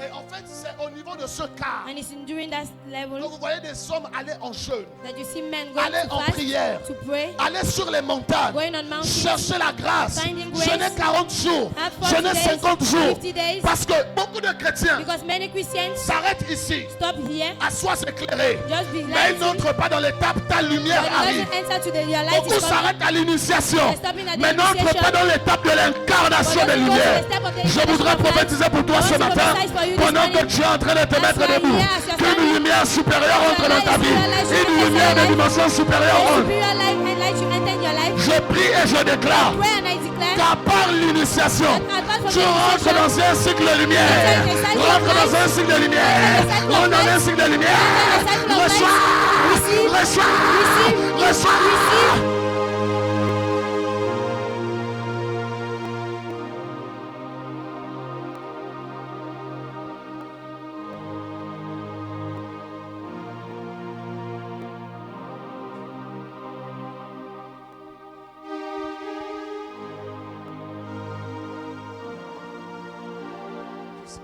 Et en fait, c'est au niveau de ce cas And it's during that que level vous voyez des hommes aller en jeûne, that you see men going aller to en fast, prière, to pray, aller sur les montagnes, going on mountains, chercher la grâce, finding grace, jeûner 40 jours, have 40 jeûner days, 50 jours. 50 days. Parce que beaucoup de chrétiens Because many Christians s'arrêtent ici, stop here, assoient s'éclairer, just be mais ils n'entrent pas dans l'étape, ta lumière But it arrive. doesn't enter to the your light Beaucoup is coming. s'arrêtent à l'initiation, They're stopping at the mais n'entrent initiation. pas dans l'étape de l'incarnation But des don't go to lumières. the step of the Je voudrais incarnation of prophétiser pour toi light. ce I want to matin, prophesy for you this pendant que morning. tu es en train de te As mettre you are debout, here, as you are qu'une standing, lumière supérieure entre dans ta vie, une lumière de dimension supérieure The entre. superior light and light you enter in your life. Je prie et je déclare Pray and I declare qu'à part l'initiation, tu rentres dans un cycle de lumière. Rentre dans un cycle de lumière. Rentre dans un cycle de lumière. Reçois, reçois, reçois.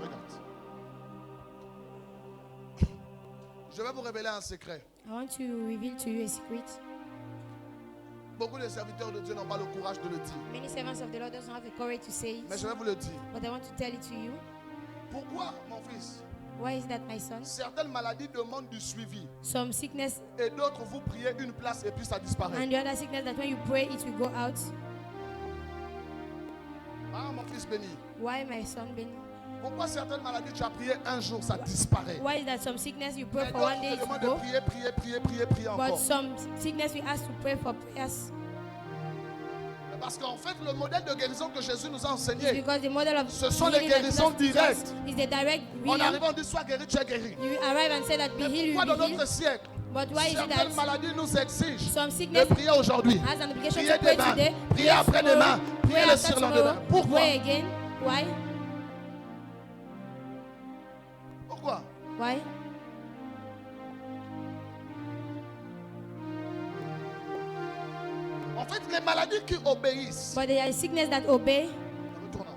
Regarde. Je vais vous révéler un secret. I want to reveal to you a secret. Beaucoup de serviteurs de Dieu n'ont pas le courage de le dire. Many servants of the Lord doesn't have the courage to say Mais it, je vais vous le dire. but I want to tell it to you. Pourquoi, mon fils, Why is that, my son? certaines maladies demandent du suivi Some sickness et d'autres vous priez une place et puis ça disparaît. and the other sickness that when you pray it will go out. Ah, mon fils béni. Why, my son, Ben? Pourquoi certaines maladies tu as prié un jour, ça disparaît. Why is that some sickness you pray Mais for d'autres one day te it will demandent de go, prier, prier, prier, prier, prier but encore. some sickness we ask to pray for prayers? Parce qu'en fait, le modèle de guérison que Jésus nous a It's enseigné, because the model of Ce sont les healing that guérisons Jesus directes. is the direct on healing. arrive, on dit sois guéri, tu es guéri. You arrive and say that be Mais healed, pourquoi you dans be notre healed. siècle, But why is it certaines that maladies nous exigent some de sickness prier aujourd'hui, has an obligation prier to pray demain, today, prier après-demain, pray prier le after surlendemain? tomorrow, Pourquoi? pray again? Why? Pourquoi? Why? En fait, les maladies qui obéissent, But there are sickness that obey. retournons.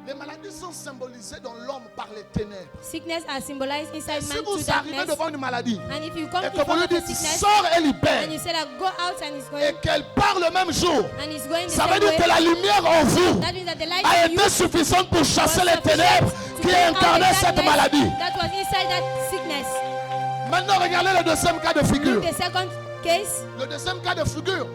Les maladies sont symbolisées dans l'homme par les ténèbres. Sickness are symbolized inside Si man to vous arrivez darkness. devant une maladie And if you come et to que vous front lui of a dites sickness sors et libère and you say that go out and it's et going qu'elle part le même jour, and it's going the ça veut same dire way, que la lumière en vous that means that the light a in you été suffisante pour chasser was les ténèbres sufficient qui to take out the incarnaient cette darkness maladie. that was inside that sickness. Maintenant, regardez le deuxième cas de figure. Look, the second case, Le deuxième cas de figure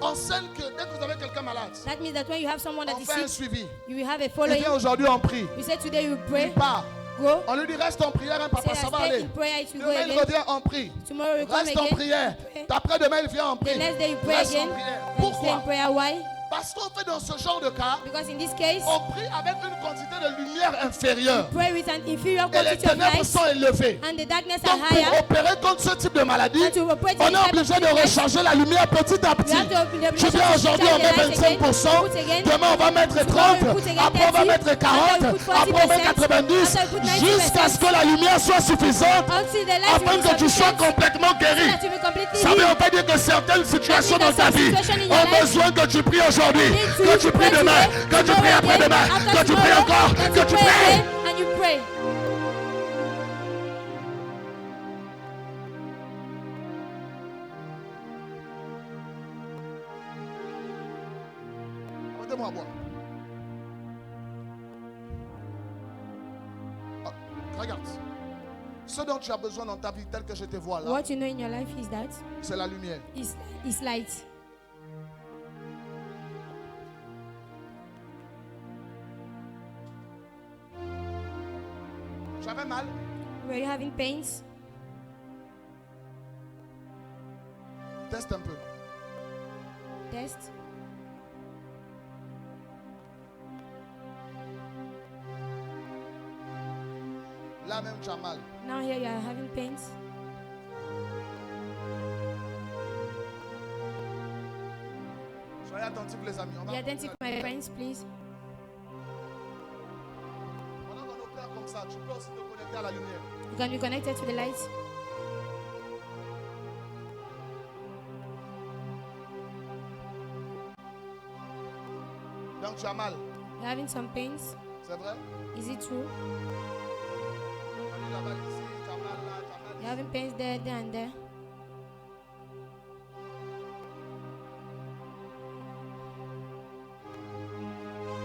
enseigne que dès que vous avez quelqu'un malade, that means that when you have someone that on is fait un sick, suivi. you will have a Il following. vient aujourd'hui, on prie. You say today you Il pray, part. go. On lui dit reste en prière, hein, papa, Say ça that va stay aller. in prayer, it will go Demain, il again. revient en prie. Tomorrow you come Reste en again. prière. Pray. Après-demain, il vient en The prière. next day you pray Reste en again. prière. And you stay in Pourquoi? prayer. Why? Parce qu'en fait, dans ce genre de cas, Because in this case, on prie avec une quantité de lumière inférieure. pray with an inferior Et les quantity of ténèbres light sont élevées. and the darkness are Donc, pour higher. opérer contre ce type de maladie, And to operate on in est this type obligé of de sickness, recharger la lumière petit à you petit. have to open the Tu viens aujourd'hui, on met 25%. put again. Demain, on va mettre 30. Tomorrow we put again Après, on va 30. mettre 40. After we put 40%. Après, on met 90. After we put 90%. Jusqu'à ce que la lumière soit suffisante Until the light afin will be que tu sois sufficient complètement so guéri. that you will completely Ça veut heal. en fait dire que certaines situations dans ta vie ont life besoin que tu pries aujourd'hui, need to que tu pries pray demain, today, que tu pries tomorrow après-demain, again, que after tu pries tomorrow, encore, that que you tu pray pries. again and you pray. Apportez-moi à boire. Ah, regarde. Ce dont tu as besoin dans ta vie, tel que je te vois là, What you know in your life is that c'est la lumière. is light. J'avais mal. Were you having pains? Teste un peu. Test. Là même, tu as mal. Now here you are having pains. attentifs les amis. On Be va attentive, my friends, please. pendant qu'on opère comme ça, tu peux aussi te connecter à la lumière. You can be connected to the lights. Donc tu as mal, You're having some pains. c'est vrai? Is it true? Tu as mal ici, tu as mal là, tu as mal You're ici. having pains there, there, and there.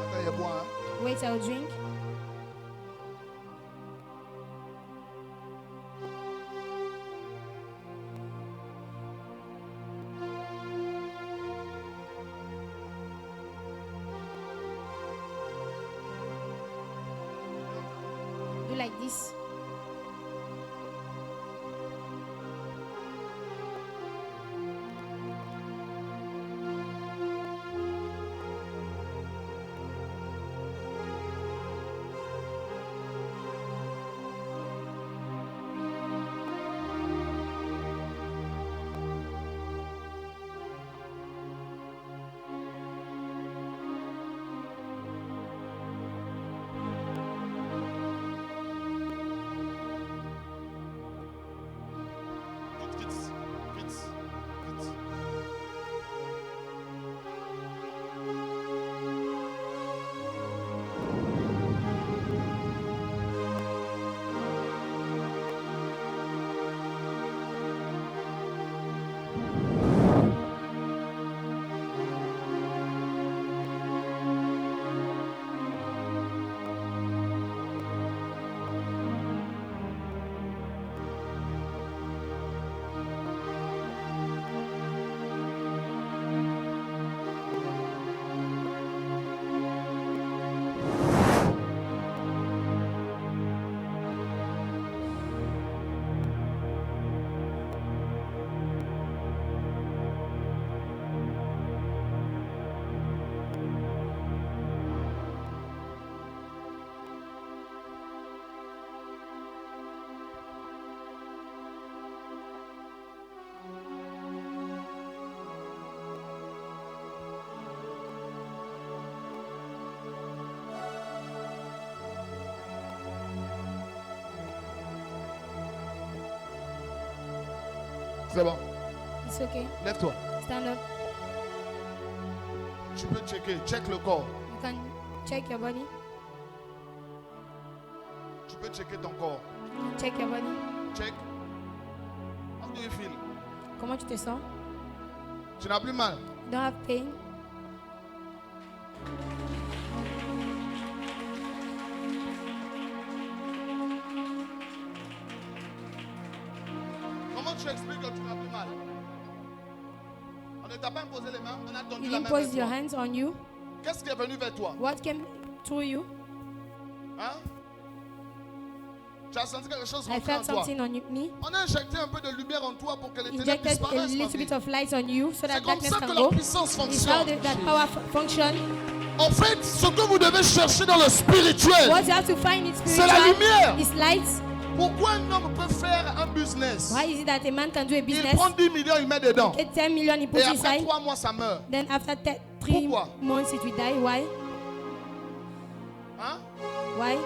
Attends, il y a bois, hein? Wait, I'll drink. Do like this. Vite, vite, vite, vite. C'est bon. It's okay. Lève-toi. Stand up. Tu peux checker. Check le corps. You can check your body. Tu peux checker ton corps. Check your body. Check. How do you feel? Comment tu te sens? Tu n'as plus mal. Don't have pain. Comment tu expliques que tu n'as plus mal? On ne t'a pas imposé les mains, on a tendu You la didn't main pose vers your toi. hands on you. Qu'est-ce qui est venu vers toi? What came through you? Hein? Tu as senti quelque chose I rentrer en felt toi. something on me. On a injecté un peu de lumière en toi pour que les ténèbres Injected a disparaissent. ma little vie. bit of light on you so C'est that comme darkness ça que can la go. puissance It's how fonctionne. that power function. En fait, ce que vous devez chercher dans le spirituel, What you have to find in c'est la spiritual lumière. is light. Pourquoi un homme peut faire un business? Why is it that a man can do a Il business? prend 10 millions, il met dedans. Get 10 million, he puts Et après inside. 3 mois, ça meurt. Then after 3 Pourquoi? months, it will die. Why? Hein? Why?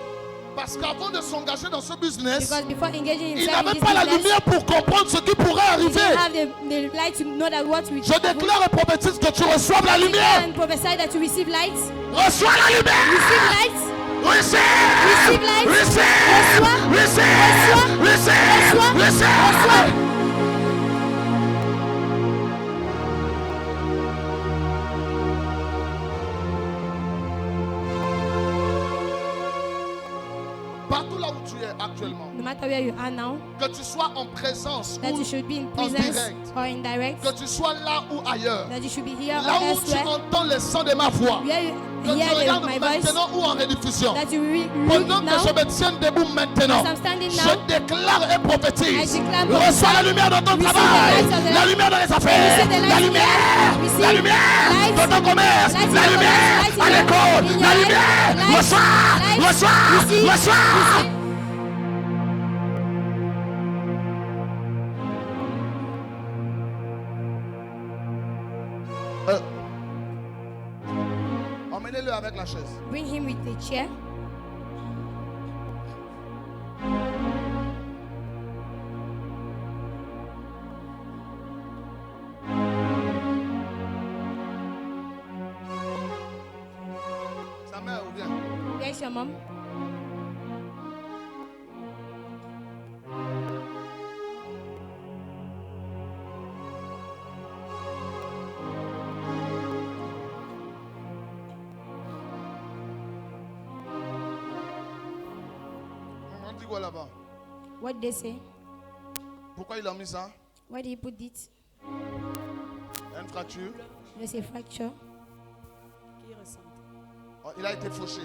Parce qu'avant de s'engager dans ce business, Because before engaging il himself in n'avait this pas la business, lumière pour comprendre ce qui pourrait he arriver. didn't have the light to know that what will Je déclare et prophétise que tu reçoives la lumière. and prophesy that you receive light. Reçois la lumière. Receive light. Receive. Receive light. Receive. Reçois. Receive. Reçois. Receive. Reçois. Receive. Reçois. Partout là où tu es actuellement, No matter where you are now, que tu sois en présence that ou you should be in en presence direct, or indirect, que tu sois là ou ailleurs, that you should be here là or où tu elsewhere, entends le son de ma voix, where you que tu hear regardes my voice, maintenant ou en rediffusion, that you look pendant que now. je me tiens debout maintenant, As I'm standing je now, déclare et prophétise. I declare Reçois la lumière dans ton receive the travail, light of the la Lord. lumière dans les affaires, Receive the light la in lumière, your life. la Receive lumière light. dans ton commerce, Light in la your lumière commerce, à light in l'école, your la life. lumière. Light. Reçois, Light. reçois, Receive. reçois. Receive. Amenez-le avec la chaise. Bring him with the chair. Sa mère ou bien? Where's your mom? On dit quoi là-bas? What did they say? Pourquoi il a mis ça? Why did he put it? Une fracture. There's a fracture. Oh, il a été fauché.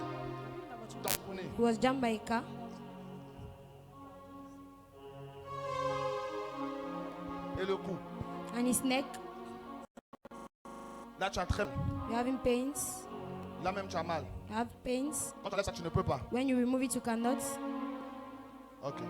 Tamponné. He was jumped by a car. Et le cou. And his neck. Là, tu as très. You're having pains. Là même, tu as mal. You have pains. Quand tu enlèves ça, tu ne peux pas. When you remove it, you cannot. Ok.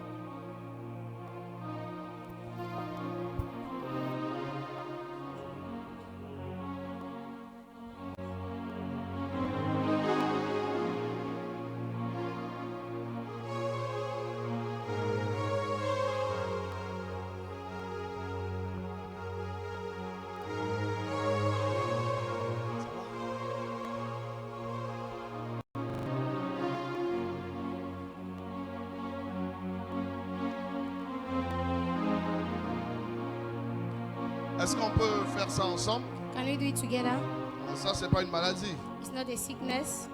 Est-ce qu'on peut faire ça ensemble? Can we do it together? Ça, c'est pas une maladie. It's not a sickness.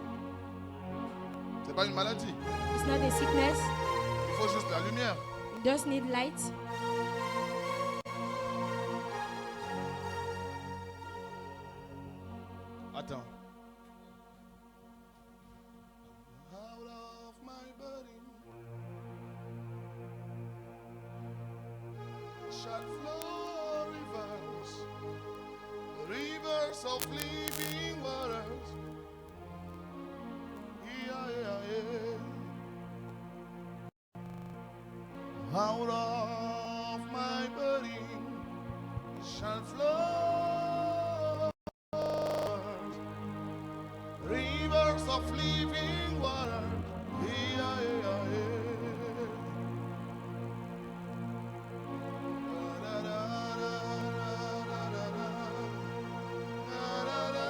C'est pas une maladie. It's not a sickness. Il faut juste la lumière. You just need light. Attends. Out of my body shall flow rivers of living waters. Yeah, yeah, yeah. Out of my body shall flow rivers of living water. Yeah, yeah, yeah. Da, da, da, da, da, da, da, da,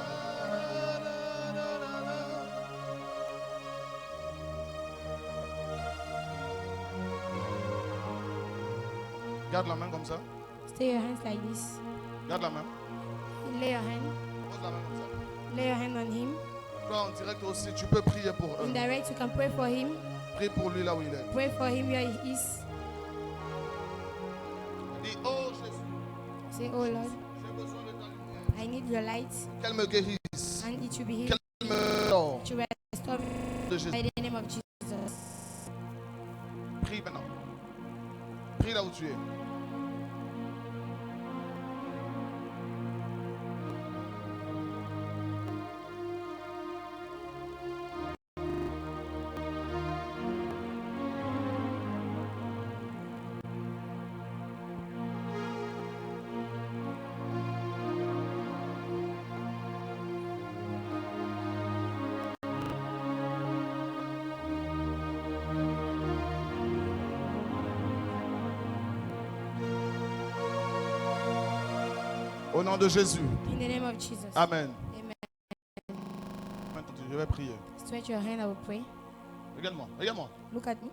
da, da. Garde la main comme ça. Stay your hands like this. Garde la main. Lay your hand. Pose la main comme ça. Lay your hand on him. Toi en direct aussi, tu peux prier pour eux. Indirect, you can pray for him. Prie pour lui là où il est. Pray for him where he is. Dis, oh Jésus, Say, oh Lord, j'ai besoin de ta lumière. I need your light. Qu'elle me guérisse. And it will be healed. Qu'elle me donne To restore me de Jésus. by the name of Jesus. Prie maintenant. Prie là où tu es. Au nom de Jésus. In the name of Jesus. Amen. Amen. Maintenant, je vais prier. Stretch your hand, I will pray. Regarde-moi, regarde-moi. Look at me.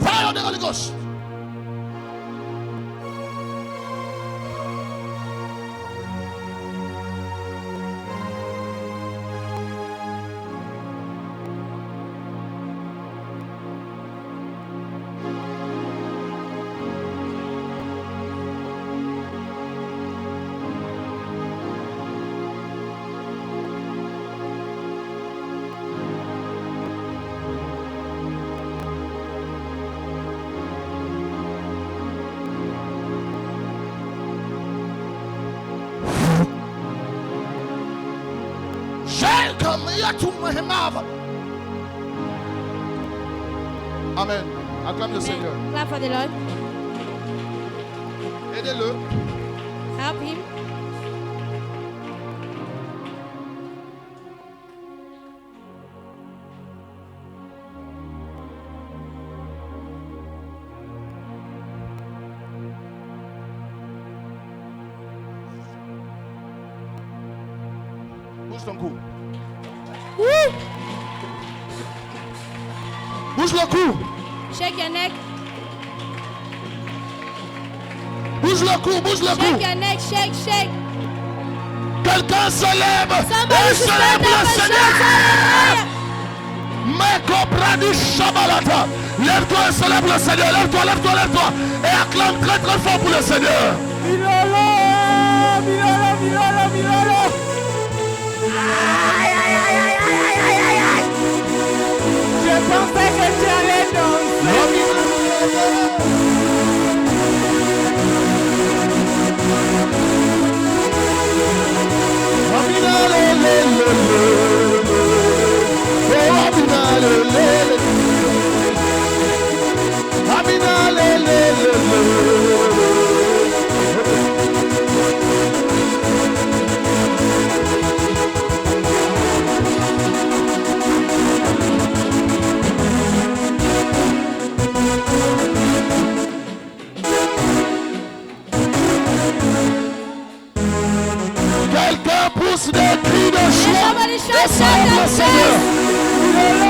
Fire the Holy Ghost. Amen. Acclame le Seigneur. Clap for the Lord. Aidez-le. Help him. Bouge ton cou. Bouge le cou. Shake your neck. Bouge le cou, bouge le Shake cou. your neck. Shake, shake. Quelqu'un se lève Somebody et should célèbre stand up le and Seigneur. shout Mais comprends du Shabalata. Lève-toi et célèbre le Seigneur. Lève-toi, lève-toi, lève-toi. Et acclame très très fort pour le Seigneur. Milolo, Milolo, Milolo, Milolo. Aïe, aïe, aïe, aïe, aïe, aïe, aïe, aïe. Je pensais que tu allais danser. Quelqu'un pousse des cris de joie Somebody et shout, célèbre le shout, Seigneur.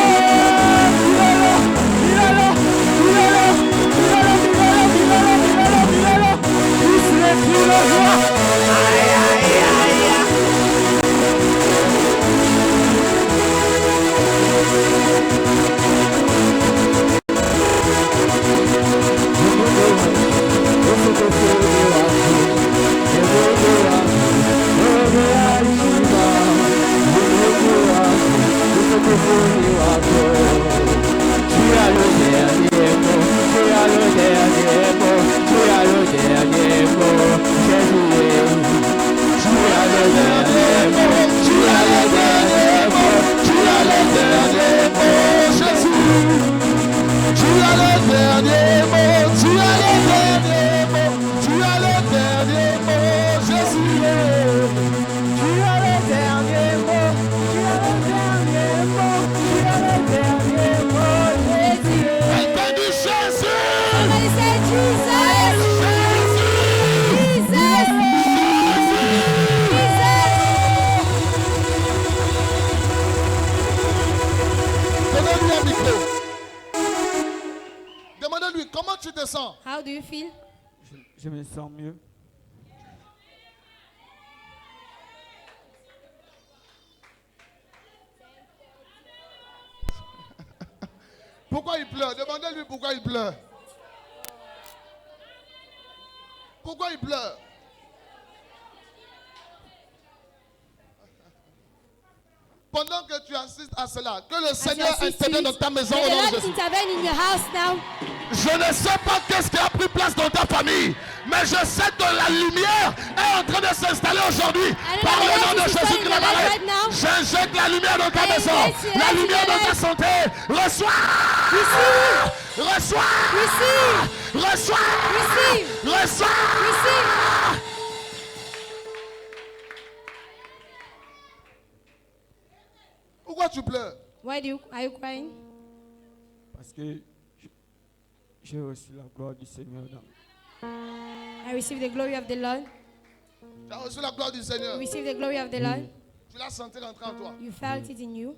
Demandez-lui comment tu te sens. How do you feel? Je me sens mieux. Pourquoi il pleure? Demandez-lui pourquoi il pleure. Pourquoi il pleure? Pendant que tu assistes à cela, que le Seigneur intervienne dans ta maison au nom de Jésus. Intervene in your house now. Je ne sais pas qu'est-ce qui a pris place dans ta famille, mais je sais que la lumière est en train de s'installer aujourd'hui. Par le nom de Jésus de Nazareth, j'injecte la lumière dans ta maison, la lumière dans ta santé. Reçois! Reçois! Reçois! Reçois! Pourquoi tu pleures? Why are you crying? Parce que j'ai reçu la gloire du Seigneur. I receive the glory of the Lord. Tu as reçu la gloire du Seigneur. You receive the glory of the Lord. Tu l'as senti rentrer en toi. You felt it in you.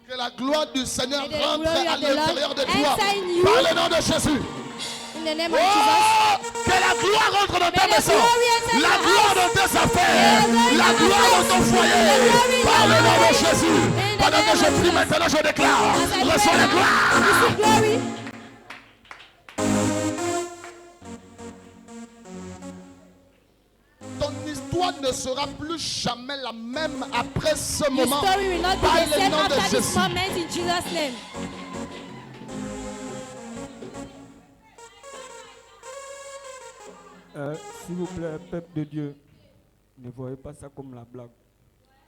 Que la gloire du Seigneur May the rentre glory à of the Lord l'intérieur de toi. enter in you. Par le nom de Jésus. In the name of Oh, Jesus. que la gloire rentre dans ta May the maison. glory enter La your gloire house. dans tes affaires. May the glory La in your gloire dans house. ton foyer. May the glory in Par your le nom de life. Jésus. In the Pendant que name je of prie Jesus. maintenant, je déclare. As I Reçois pray la now, gloire. receive glory. Ton histoire ne sera plus jamais la même après ce Your moment. story will not be Par the le same nom de after this Jésus. moment in Jesus' name. S'il vous plaît, peuple de Dieu, ne voyez pas ça comme la blague.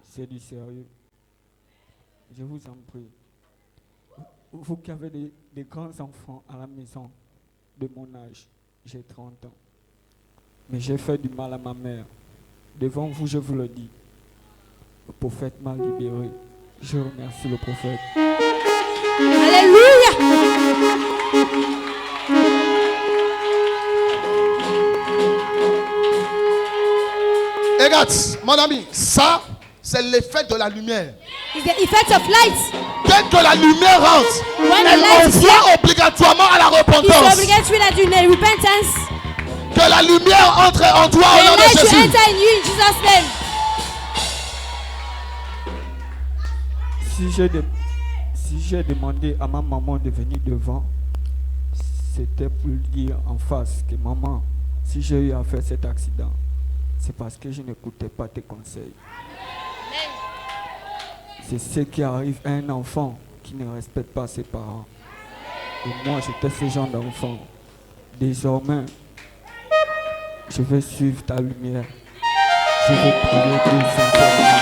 C'est du sérieux. Je vous en prie. Vous qui avez des grands enfants à la maison de mon âge, j'ai 30 ans. Mais j'ai fait du mal à ma mère. Devant vous, je vous le dis. Le prophète m'a libéré. Je remercie le prophète. Alléluia. Regarde, mon ami, ça, c'est l'effet de la lumière. It's the effect of light. Dès que la lumière rentre, When the elle light is envoie obligatoirement à la It's repentance. obligatory that you need repentance. Que la lumière entre en toi au The nom de light will Jésus. enter in you in Jesus' name. Si j'ai demandé à ma maman de venir devant, c'était pour lui dire en face que maman, si j'ai eu à faire cet accident, c'est parce que je n'écoutais pas tes conseils. C'est ce qui arrive à un enfant qui ne respecte pas ses parents. Et moi, j'étais ce genre d'enfant. Désormais, je vais suivre ta lumière. Je vais prier Dieu sincèrement.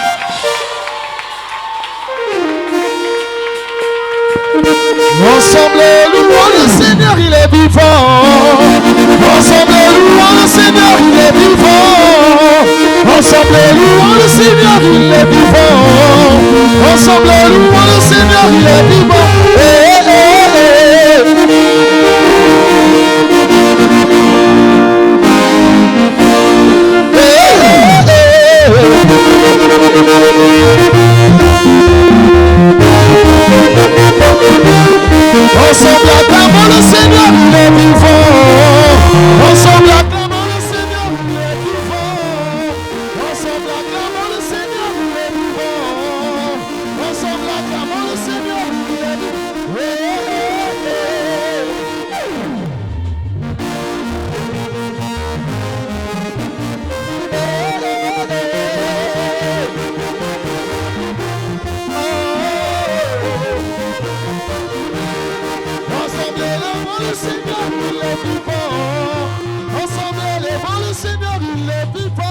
Ensemble, louons le Seigneur, il est vivant. Ensemble, louons le Seigneur, il est vivant. Ensemble, louons le Seigneur, il est vivant. Ensemble, louons le Seigneur, il est vivant. Ensemble, acclamons le Seigneur, il est vivant. Ensemble, acclamons le Seigneur, il est vivant. Ensemble, acclamons le Seigneur, il est vivant. Ensemble, acclamons le Seigneur, il est vivant. Ensemble, élevons le Seigneur, il est vivant. Ensemble, élevons le Seigneur, il est vivant.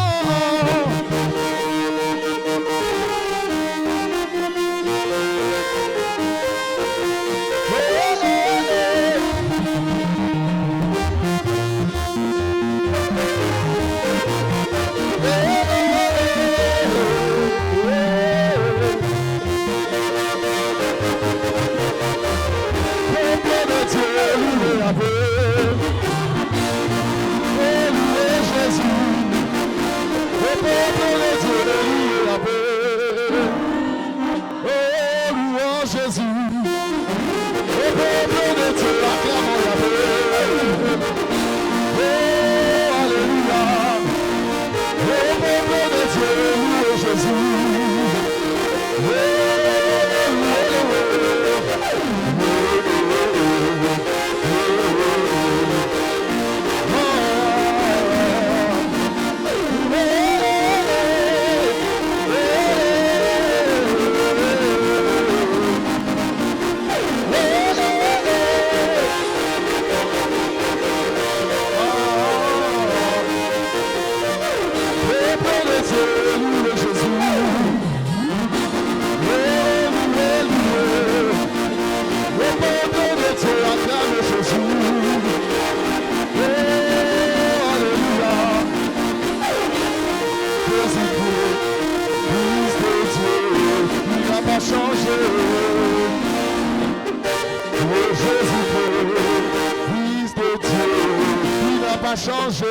Changé.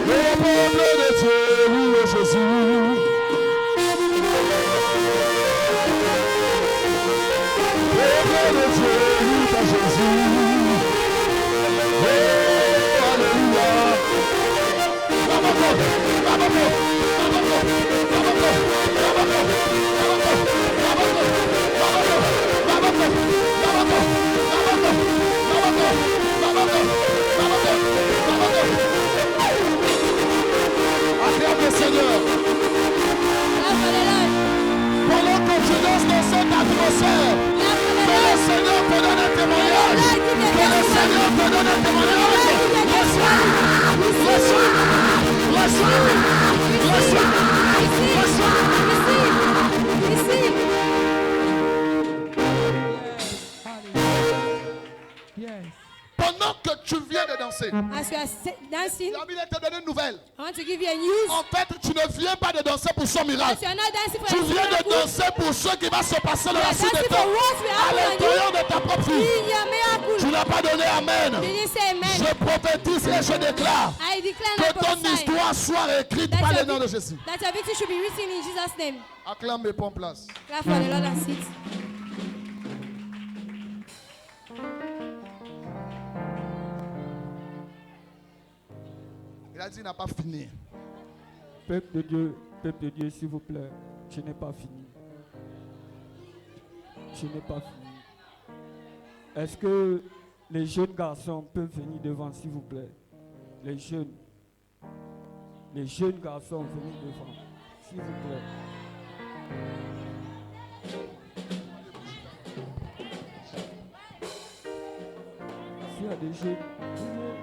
Le peuple de Dieu, oui, Jésus. Le peuple de Dieu, oui, à Jésus. Oh, alléluia. Acclame le Seigneur. Pendant que tu danses dans cette atmosphère, que le Seigneur te donne un témoignage. Que le Seigneur te donne un témoignage. Reçois, reçois, reçois, reçois, reçois. As you are dancing, J'ai envie de te donner une nouvelle. I want to give you a news. En fait, tu ne viens pas de danser pour son miracle. As you are not dancing for Tu a viens de miracle, danser pour ce qui va se passer dans you la are suite de dancing temps. for what will À happen on l'intérieur de ta propre you. vie. In your miracle. Tu n'as pas donné Amen. You didn't say amen. Je prophétise et je déclare I declare que and ton prophesy histoire soit écrite That's par le your nom de vic- Jésus. that your victory should be written in Jesus' name. Acclame et prends place. Clap for the Lord and sit. Il a dit il n'a pas fini. Peuple de Dieu, s'il vous plaît, je n'ai pas fini. Je n'ai pas fini. Est-ce que les jeunes garçons peuvent venir devant, s'il vous plaît? Les jeunes garçons, venez devant, s'il vous plaît. S'il y a des jeunes, venez.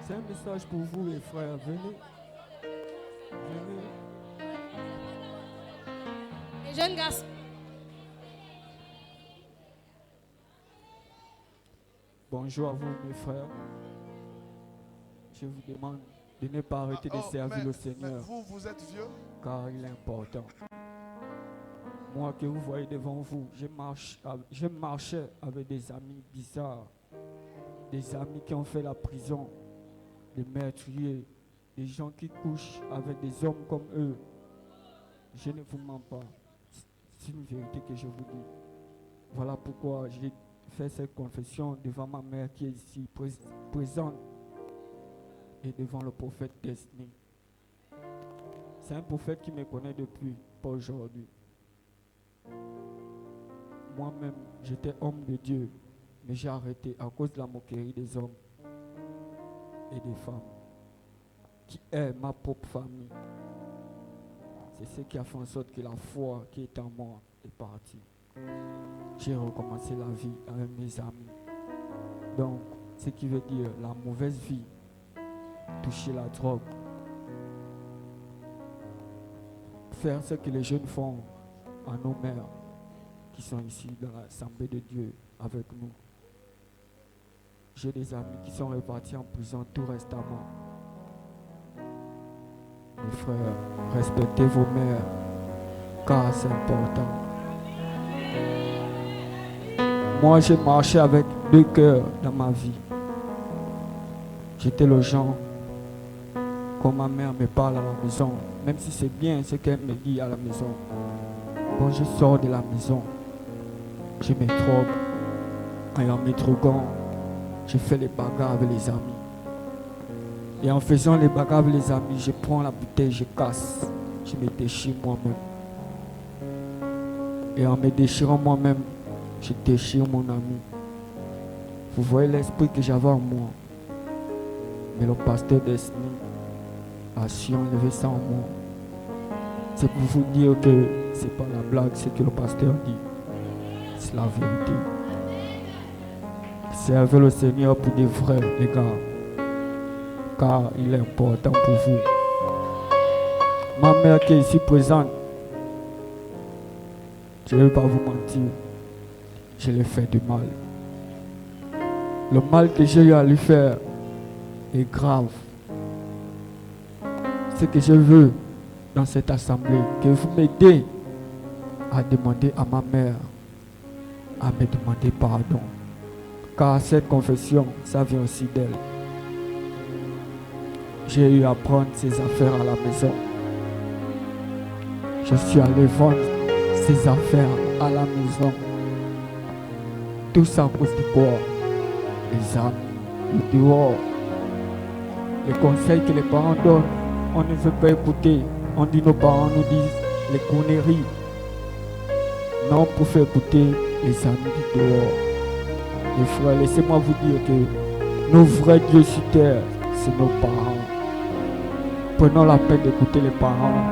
C'est un message pour vous, les frères. Venez. Venez. Les jeunes garçons. Bonjour à vous, mes frères. Je vous demande de ne pas arrêter de servir le Mais Seigneur, vous êtes vieux. car il est important. Moi que vous voyez devant vous, je marchais avec des amis bizarres, des amis qui ont fait la prison, des meurtriers, des gens qui couchent avec des hommes comme eux. Je ne vous mens pas. C'est une vérité que je vous dis. Voilà pourquoi j'ai fait cette confession devant ma mère qui est ici présente et devant le prophète Destiny. C'est un prophète qui me connaît depuis, pas aujourd'hui. Moi-même, j'étais homme de Dieu, mais j'ai arrêté à cause de la moquerie des hommes et des femmes qui est ma propre famille. C'est ce qui a fait en sorte que la foi qui est en moi est partie. J'ai recommencé la vie avec mes amis. Donc, ce qui veut dire la mauvaise vie, toucher la drogue, faire ce que les jeunes font à nos mères qui sont ici dans l'Assemblée de Dieu avec nous. J'ai des amis qui sont répartis en prison tout récemment. Mes frères, respectez vos mères, car c'est important. Moi, j'ai marché avec deux cœurs dans ma vie. J'étais le genre, quand ma mère me parle à la maison, même si c'est bien ce qu'elle me dit à la maison, quand je sors de la maison, je me drogue. Et en me droguant, je fais les bagarres avec les amis. Et en faisant les bagarres avec les amis, je prends la bouteille, je casse, je me déchire moi-même. Et en me déchirant moi-même, je déchire mon ami. Vous voyez l'esprit que j'avais en moi. Mais le pasteur Destiny a su enlever ça en moi. C'est pour vous dire que c'est pas la blague, c'est que le pasteur dit. C'est la vérité. Servez le Seigneur pour des vrais, les gars. Car il est important pour vous. Ma mère qui est ici présente, je ne vais pas vous mentir, je lui ai fait du mal. Le mal que j'ai eu à lui faire est grave. Ce que je veux dans cette assemblée, que vous m'aidez à demander à ma mère à me demander pardon. Car cette confession, ça vient aussi d'elle. J'ai eu à prendre ses affaires à la maison. Je suis allé vendre ses affaires à la maison. Tout ça à cause du corps, les âmes, le dehors. Les conseils que les parents donnent, on ne veut pas écouter. On dit nos parents nous disent les conneries. Non, pour faire écouter les amis du dehors. Les frères, laissez-moi vous dire que nos vrais dieux sur terre, c'est nos parents. Prenons la peine d'écouter les parents.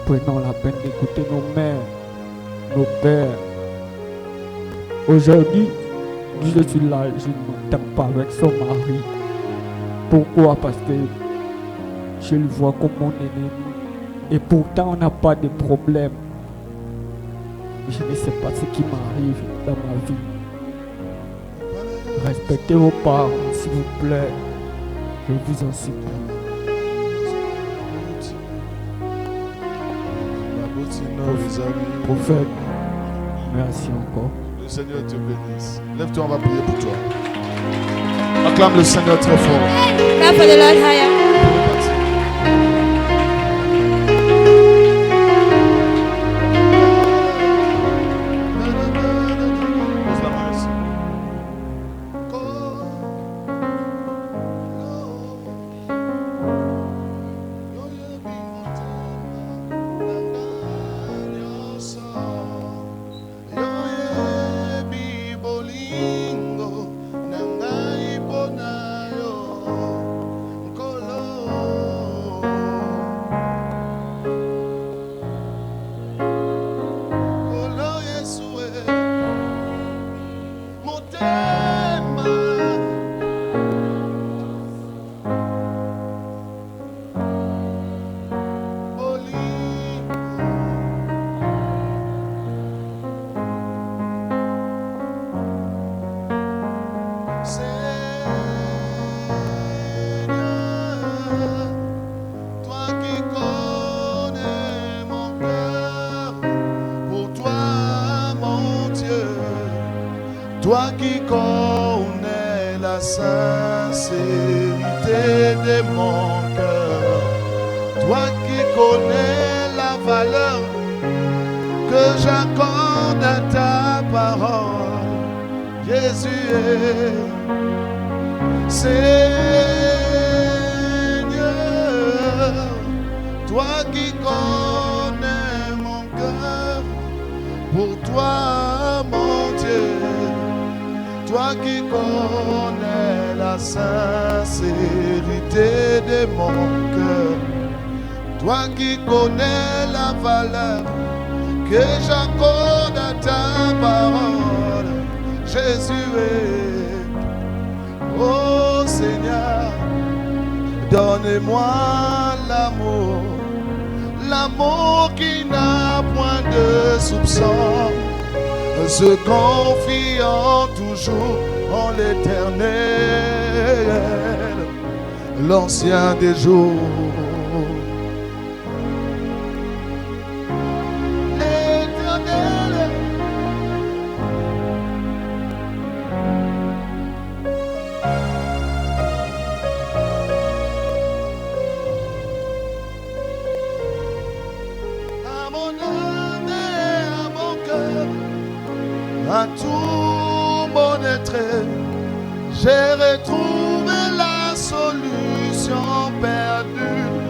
Prenons la peine d'écouter nos mères, nos pères. Aujourd'hui, je suis là, je ne m'entends pas avec son mari. Pourquoi? Parce que je le vois comme mon ennemi. Et pourtant, on n'a pas de problème. Je ne sais pas ce qui m'arrive dans ma vie. Respectez vos parents, s'il vous plaît. Je vous en supplie. Prophète, merci encore. Le Seigneur te bénisse. Lève-toi, on va prier pour toi. Acclame le Seigneur très fort. Clap for the Lord higher. Pose la main ici. Toi qui connais la sincérité de mon cœur, toi qui connais la valeur que j'accorde à ta parole, Jésus est Seigneur, toi qui connais mon cœur, pour toi mon Dieu. Toi qui connais la sincérité de mon cœur, toi qui connais la valeur que j'accorde à ta parole, Jésus est, oh Seigneur, donne-moi l'amour, l'amour qui n'a point de soupçon, se confiant toujours en l'Éternel, l'ancien des jours. L'Éternel, à mon âme et à mon cœur, à tout mon être, j'ai retrouvé la solution perdue.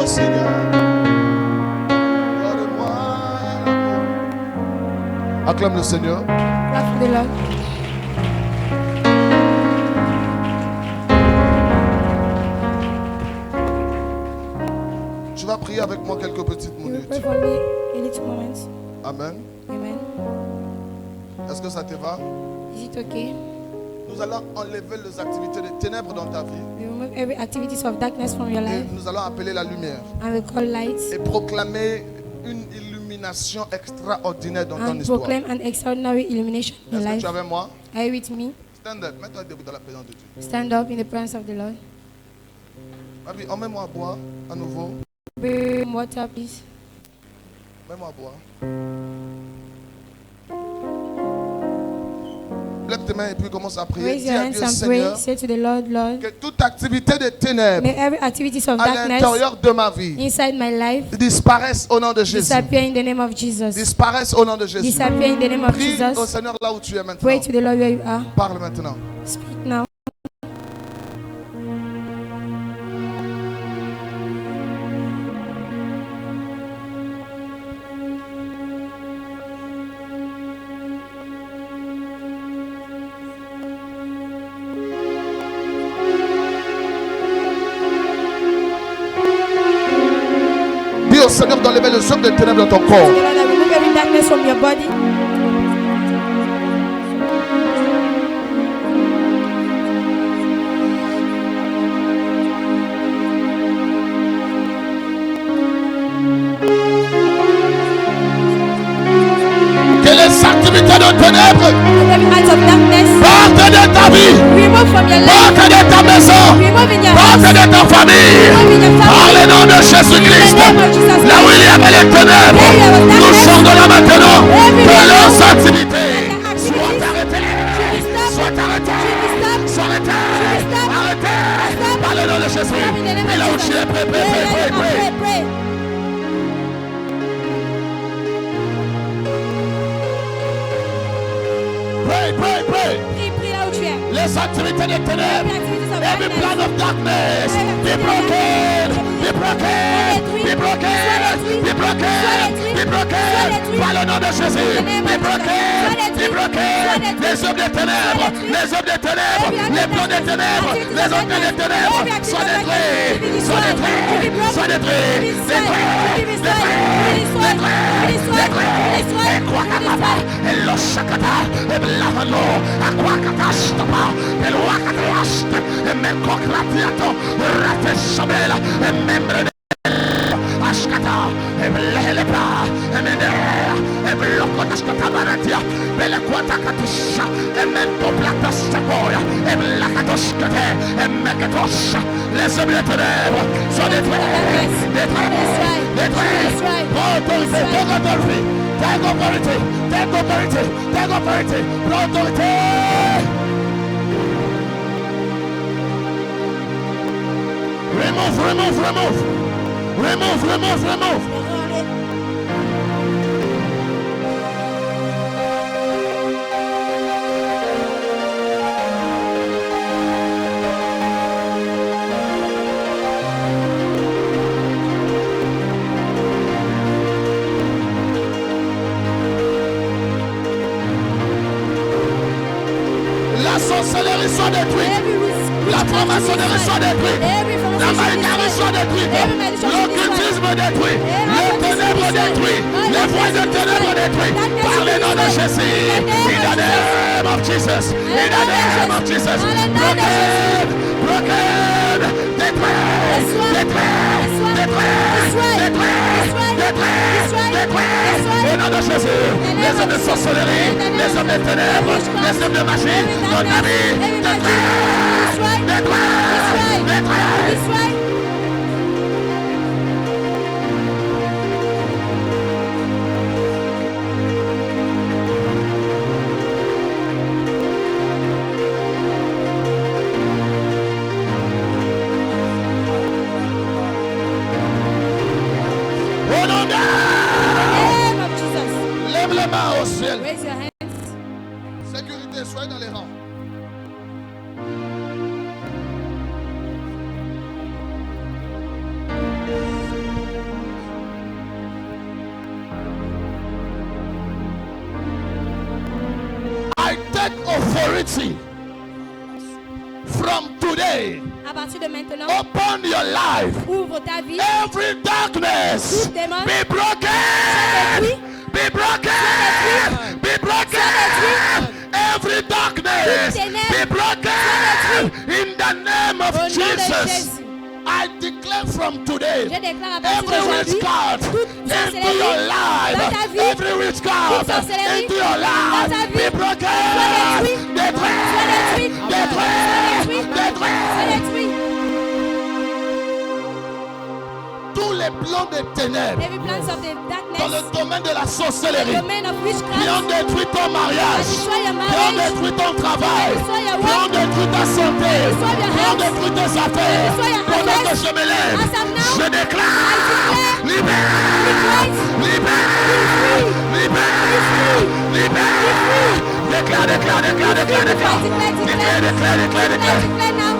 Oh Seigneur, donne-moi l'amour. Acclame le Seigneur. Clap for the Lord. Tu vas prier avec moi quelques petites You will minutes. pray for me a little moment. Amen. Amen. Est-ce que ça te va? Is it okay? Nous allons enlever les activités des ténèbres dans ta vie. We remove every activities of darkness from your Et life nous allons appeler la lumière. and we call light Et proclamer une illumination extraordinaire dans ton and histoire. proclaim an extraordinary illumination in your Est-ce que life. tu es avec moi? Are you with me? Stand up. Mets-toi debout dans la présence de Dieu. Stand up in the presence of the Lord. Papi, emmène-moi à boire à nouveau. Bring water, please. Mets-moi à boire. Lève tes mains et puis commence à prier. Raise Dis your à hands Dieu, and Seigneur, pray. Say to the Lord, Lord, que toute activité des ténèbres may every activities of à darkness l'intérieur de ma vie inside my life disparaisse au nom de Jésus. disappear in the name of Jesus. Disparaisse au nom de Jésus. Disappear in the name of Prie au Jesus. Seigneur là où tu es maintenant. Pray to the Lord where you are. Parle maintenant. Speak now. Dis au Seigneur d'enlever les œuvres des ténèbres dans ton corps. To the Lord, I remove every darkness from your body. Que les activités de ténèbres Every act of darkness, partent de ta vie, remove from your life. partent de ta maison, Remove in your partent house. de ta famille. Remove in your Par family. le nom de Jésus-Christ, In the name of Jesus là où il y avait les ténèbres, nous sommes de là maintenant. Que leurs activités soient arrêtées, soient arrêtées, soient arrêtées, arrêtées. Par le nom de Jésus. Et là où tu es, prie, prie, prie, prie, prie. Pray. Pray, pray, pray. Prie là où tu es. Les activités des ténèbres, every plan of darkness, be broken, be broken, be broken, be broken, be broken. Par le nom de Jésus, be broken, be broken. Les œuvres des ténèbres, les œuvres des ténèbres, les plans des ténèbres, les œuvres des ténèbres, soient détruits, soient détruits, soient détruits, détruits, détruits, détruits, détruits. Et quoi et lo shakata, et blavano, a quoi catastapa, et lo acatast, et me coclatiato, rate sabela, et membre de Ashkata, et blelepra, et menera, et blocotascata baratia, belle quatacatusha, et mento platastapoia, et blacatoscate, et mecatos, les œuvres de ténèbres sont détruits, détruits, détruits. Autorité, take authority, take authority, take authority, take authority, authority. Remove, remove, remove. Remove, remove, remove. La sorcellerie soit détruite. La franc-maçonnerie soit détruite. La maïtarie soit détruite. L'occultisme détruit. Les ténèbres détruits. Les voies de ténèbres détruites. Par le nom de Jésus. In the name of Jesus. In the name of Jesus. Broken. Broken. Détruit. Détruit. Détruit. Détruit. Détruit. Détruit. Au nom de Jésus. Les hommes de sorcellerie. Les hommes de ténèbres. Les hommes de magie. Dans ta vie. Détruit. Détruit. Détruit. Au nom de Name of Jesus. lève les mains au ciel. Raise your hands. Sécurité, soyez dans les rangs. authority from today À partir de maintenant, upon your life. ouvre ta vie. Every darkness Tout démon. be broken. Détruit. Be broken. Be broken. Every darkness Toutes ténèbres. be broken in the name of Au nom de Jesus. Jésus. I declare from today, Je déclare à partir every d'aujourd'hui, witchcraft toute into sorcellerie your dans life, ta vie, every witchcraft toute sorcellerie into your life, dans ta vie, be broken, soit détruite, détruite, soit détruite, soit détruite, détruite, détruite. soit détruite. Tous les plans des ténèbres Every plans of the dans le darkness, domaine de la the sorcellerie domain of qui ont witchcraft, détruit ton mariage, destroy your qui ont marriage, détruit ton travail, destroy your qui ont work, détruit ta santé, destroy your qui ont health, détruit tes affaires. destroy your Pendant que affairs. je me lève, As I'm now, je déclare, I declare, libère, liberate, libère, libère, libère. Déclare, déclare, déclare, déclare, déclare. Déclare, déclare, déclare, déclare. declare now,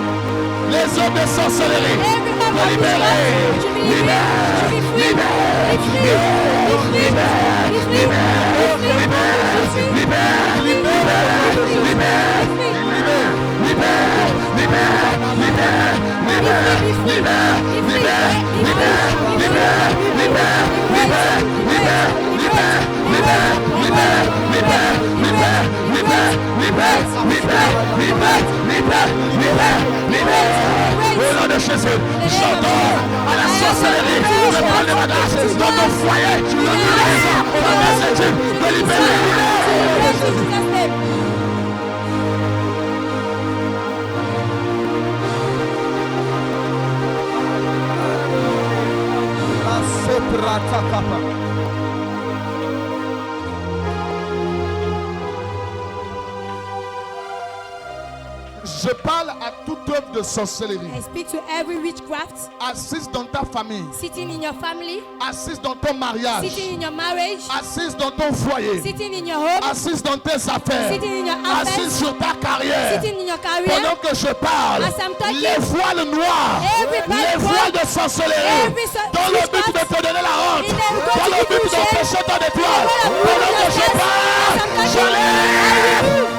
Les hommes de sorcellerie, every man te of libérer, witchcraft should be libère, liberated, should be free, libère, be free, be free, be free, Au nom de Jésus, j'entends à la sorcellerie de prendre les bagages dans ton foyer, dans ta maison, dans ta étude, de libérer. Je parle à toute œuvre de sorcellerie, I speak to every witchcraft assise dans ta famille, sitting in your family, assise dans ton mariage, sitting in your marriage, assise dans ton foyer, sitting in your home, assise dans tes affaires, sitting in your assise affairs, sur ta carrière. sitting in your Pendant career, que je parle, As I'm talking, les voiles noires, every bad les voiles de sorcellerie, every dans le but de te donner la honte, in the dans le but d'empêcher ton étoile, pendant que je parle, j'enlève,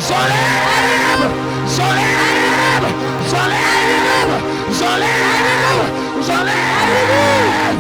j'enlève, j'enlève, j'enlève, j'enlève, j'enlève.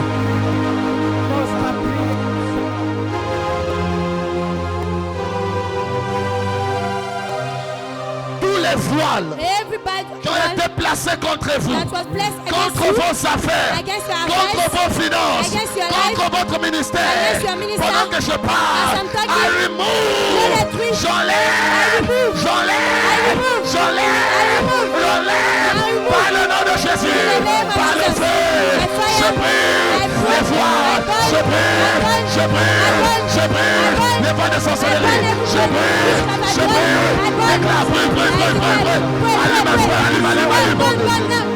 Tous les voiles everybody qui ont été placés contre vous, that was placed contre against you, vos affaires, against your contre affairs, vos finances, against your contre life, votre ministère. against your minister. Pendant que je parle, As I'm talking, I remove, je détruis, j'enlève, I remove, j'enlève, I remove, j'enlève, I remove, j'enlève, I remove. par le nom de Jésus, In the name of par le Jesus. feu, I fire, je brûle I burn, les voiles, I burn, je brûle, I burn, je brûle, I burn, je brûle, I burn, les voiles de sorcellerie, I burn je brûle, every je I burn, brûle, I burn, déclare, brûle, brûle, brûle, brûle, brûle, allume, allume, allume, allume, allume.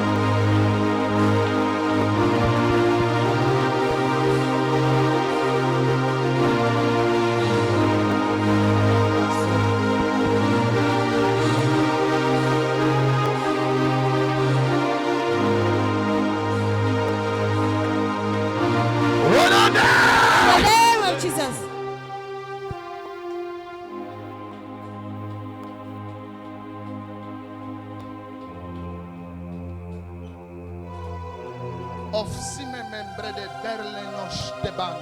Au nom de In the name of Jesus. Ofsime membre de Berlenosh de band.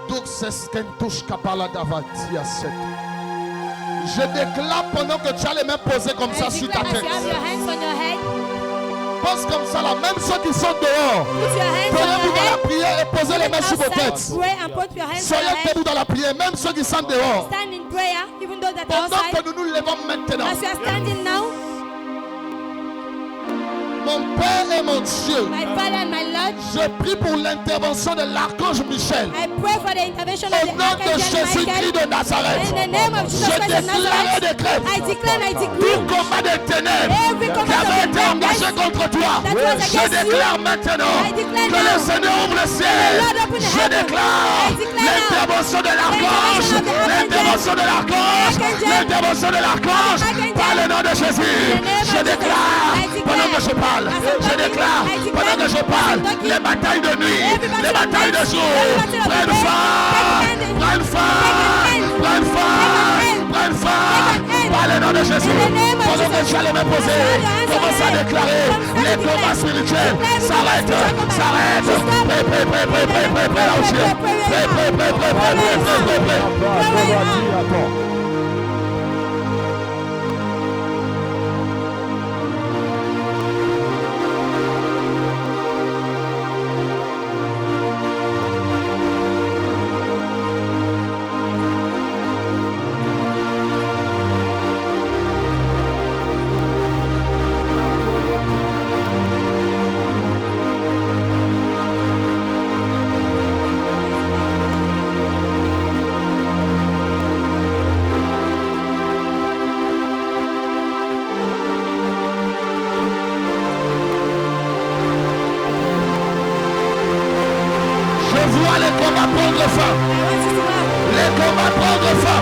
Duxes kentush kapala davatia set. Je déclare pendant que tu as les mains posées comme ça I sur ta declare tête. as you have your hands on your head, Pose comme ça là, même ceux qui sont dehors. put your hands Prenez on vous your dans la head, prière et posez les mains sur vos outside, têtes. pray and put your hands on Soyez your head. debout dans la prière, même ceux qui sont dehors. Stand in prayer, even though that are Pendant outside. que nous nous levons maintenant, As you are standing now, mon Père et mon Dieu, my Father and my Lord, je prie pour l'intervention de l'archange Michel. I pray for the intervention of Au the nom de Archangel Jésus-Christ Michael. de Nazareth, In the name of Jesus je Christ of déclare et Nazareth, décrète I declare and I tout decree combat des ténèbres every qui command avait of été the engagé darkness contre toi. that was Je against you, déclare maintenant I declare que le now, Seigneur ouvre le ciel. the Lord open the Je heaven. déclare I declare now, l'intervention de l'archange, the intervention of the l'intervention de l'archange, Archangel, l'intervention de l'archange, Archangel, par le nom de Jésus. in the name Je of déclare, Jesus, I declare, pendant que je parle, as I'm je talking, déclare, I declare, pendant que je parle, as I'm talking, les batailles de nuit, every les battle of batailles de night, jour, every battle of prennent the day, fin, take an end, prennent fin, take an end, prennent fin, take an end, prennent fin, take an end, nom de Jésus. In the name of Pendant que Jesus. tu allais me poser, commence à déclarer les combats spirituels. S'arrête, s'arrête. Prêt, prêt, prêt, prêt, prêt, prêt, prêt, là où tu es. Prêt, prêt, prêt, prêt, prêt, prêt, prêt, prêt, prêt. Les combats prendre fin. Les combats prendre fin.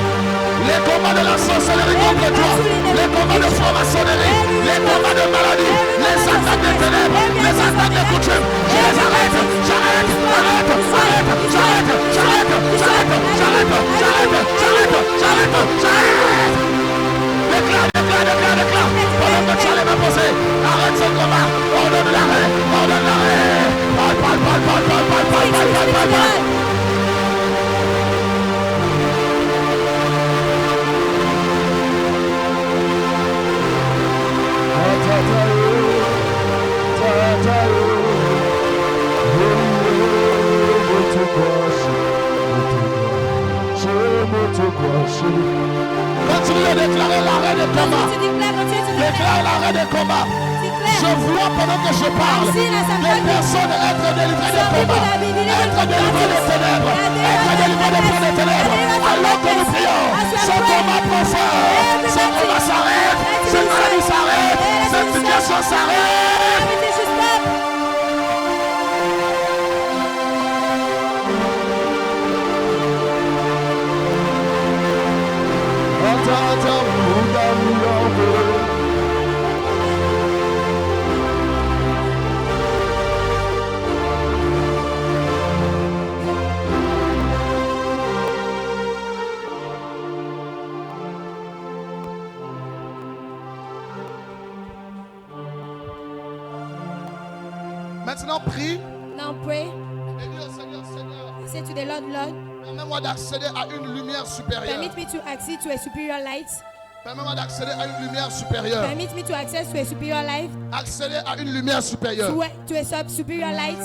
Les combats de la sorcellerie contre toi. Les combats de franc-maçonnerie. Les combats de maladie. Les attaques des ténèbres. Les attaques des coutumes. Je les arrête. J'arrête. Arrête. Arrête. J'arrête. J'arrête. J'arrête. J'arrête. J'arrête. J'arrête. J'arrête. J'arrête. Déclare, déclare, déclare, déclare. Pendant que tu allais me poser. Arrête ce combat. Ordonne l'arrêt. Ordonne l'arrêt. Parle, parle, parle, parle, parle, parle, parle, parle, parle, parle, parle. Continue à déclarer l'arrêt des combats. Déclare l'arrêt des combats. Je vois pendant que je parle les personnes être délivrées des combats, être délivrées des ténèbres, être délivrées des plans des ténèbres. Alors que nous prions, ce combat prend fin, ce combat s'arrête, cette maladie s'arrête, cette situation s'arrête. Maintenant prie. Now pray. Et dis au Seigneur, Seigneur, Say to the Lord, Lord, permets-moi d'accéder à une lumière supérieure. permit me to access to a superior light. Permets-moi d'accéder à une lumière supérieure. Permit me to access to a superior light. Accéder à une lumière supérieure. To a superior light.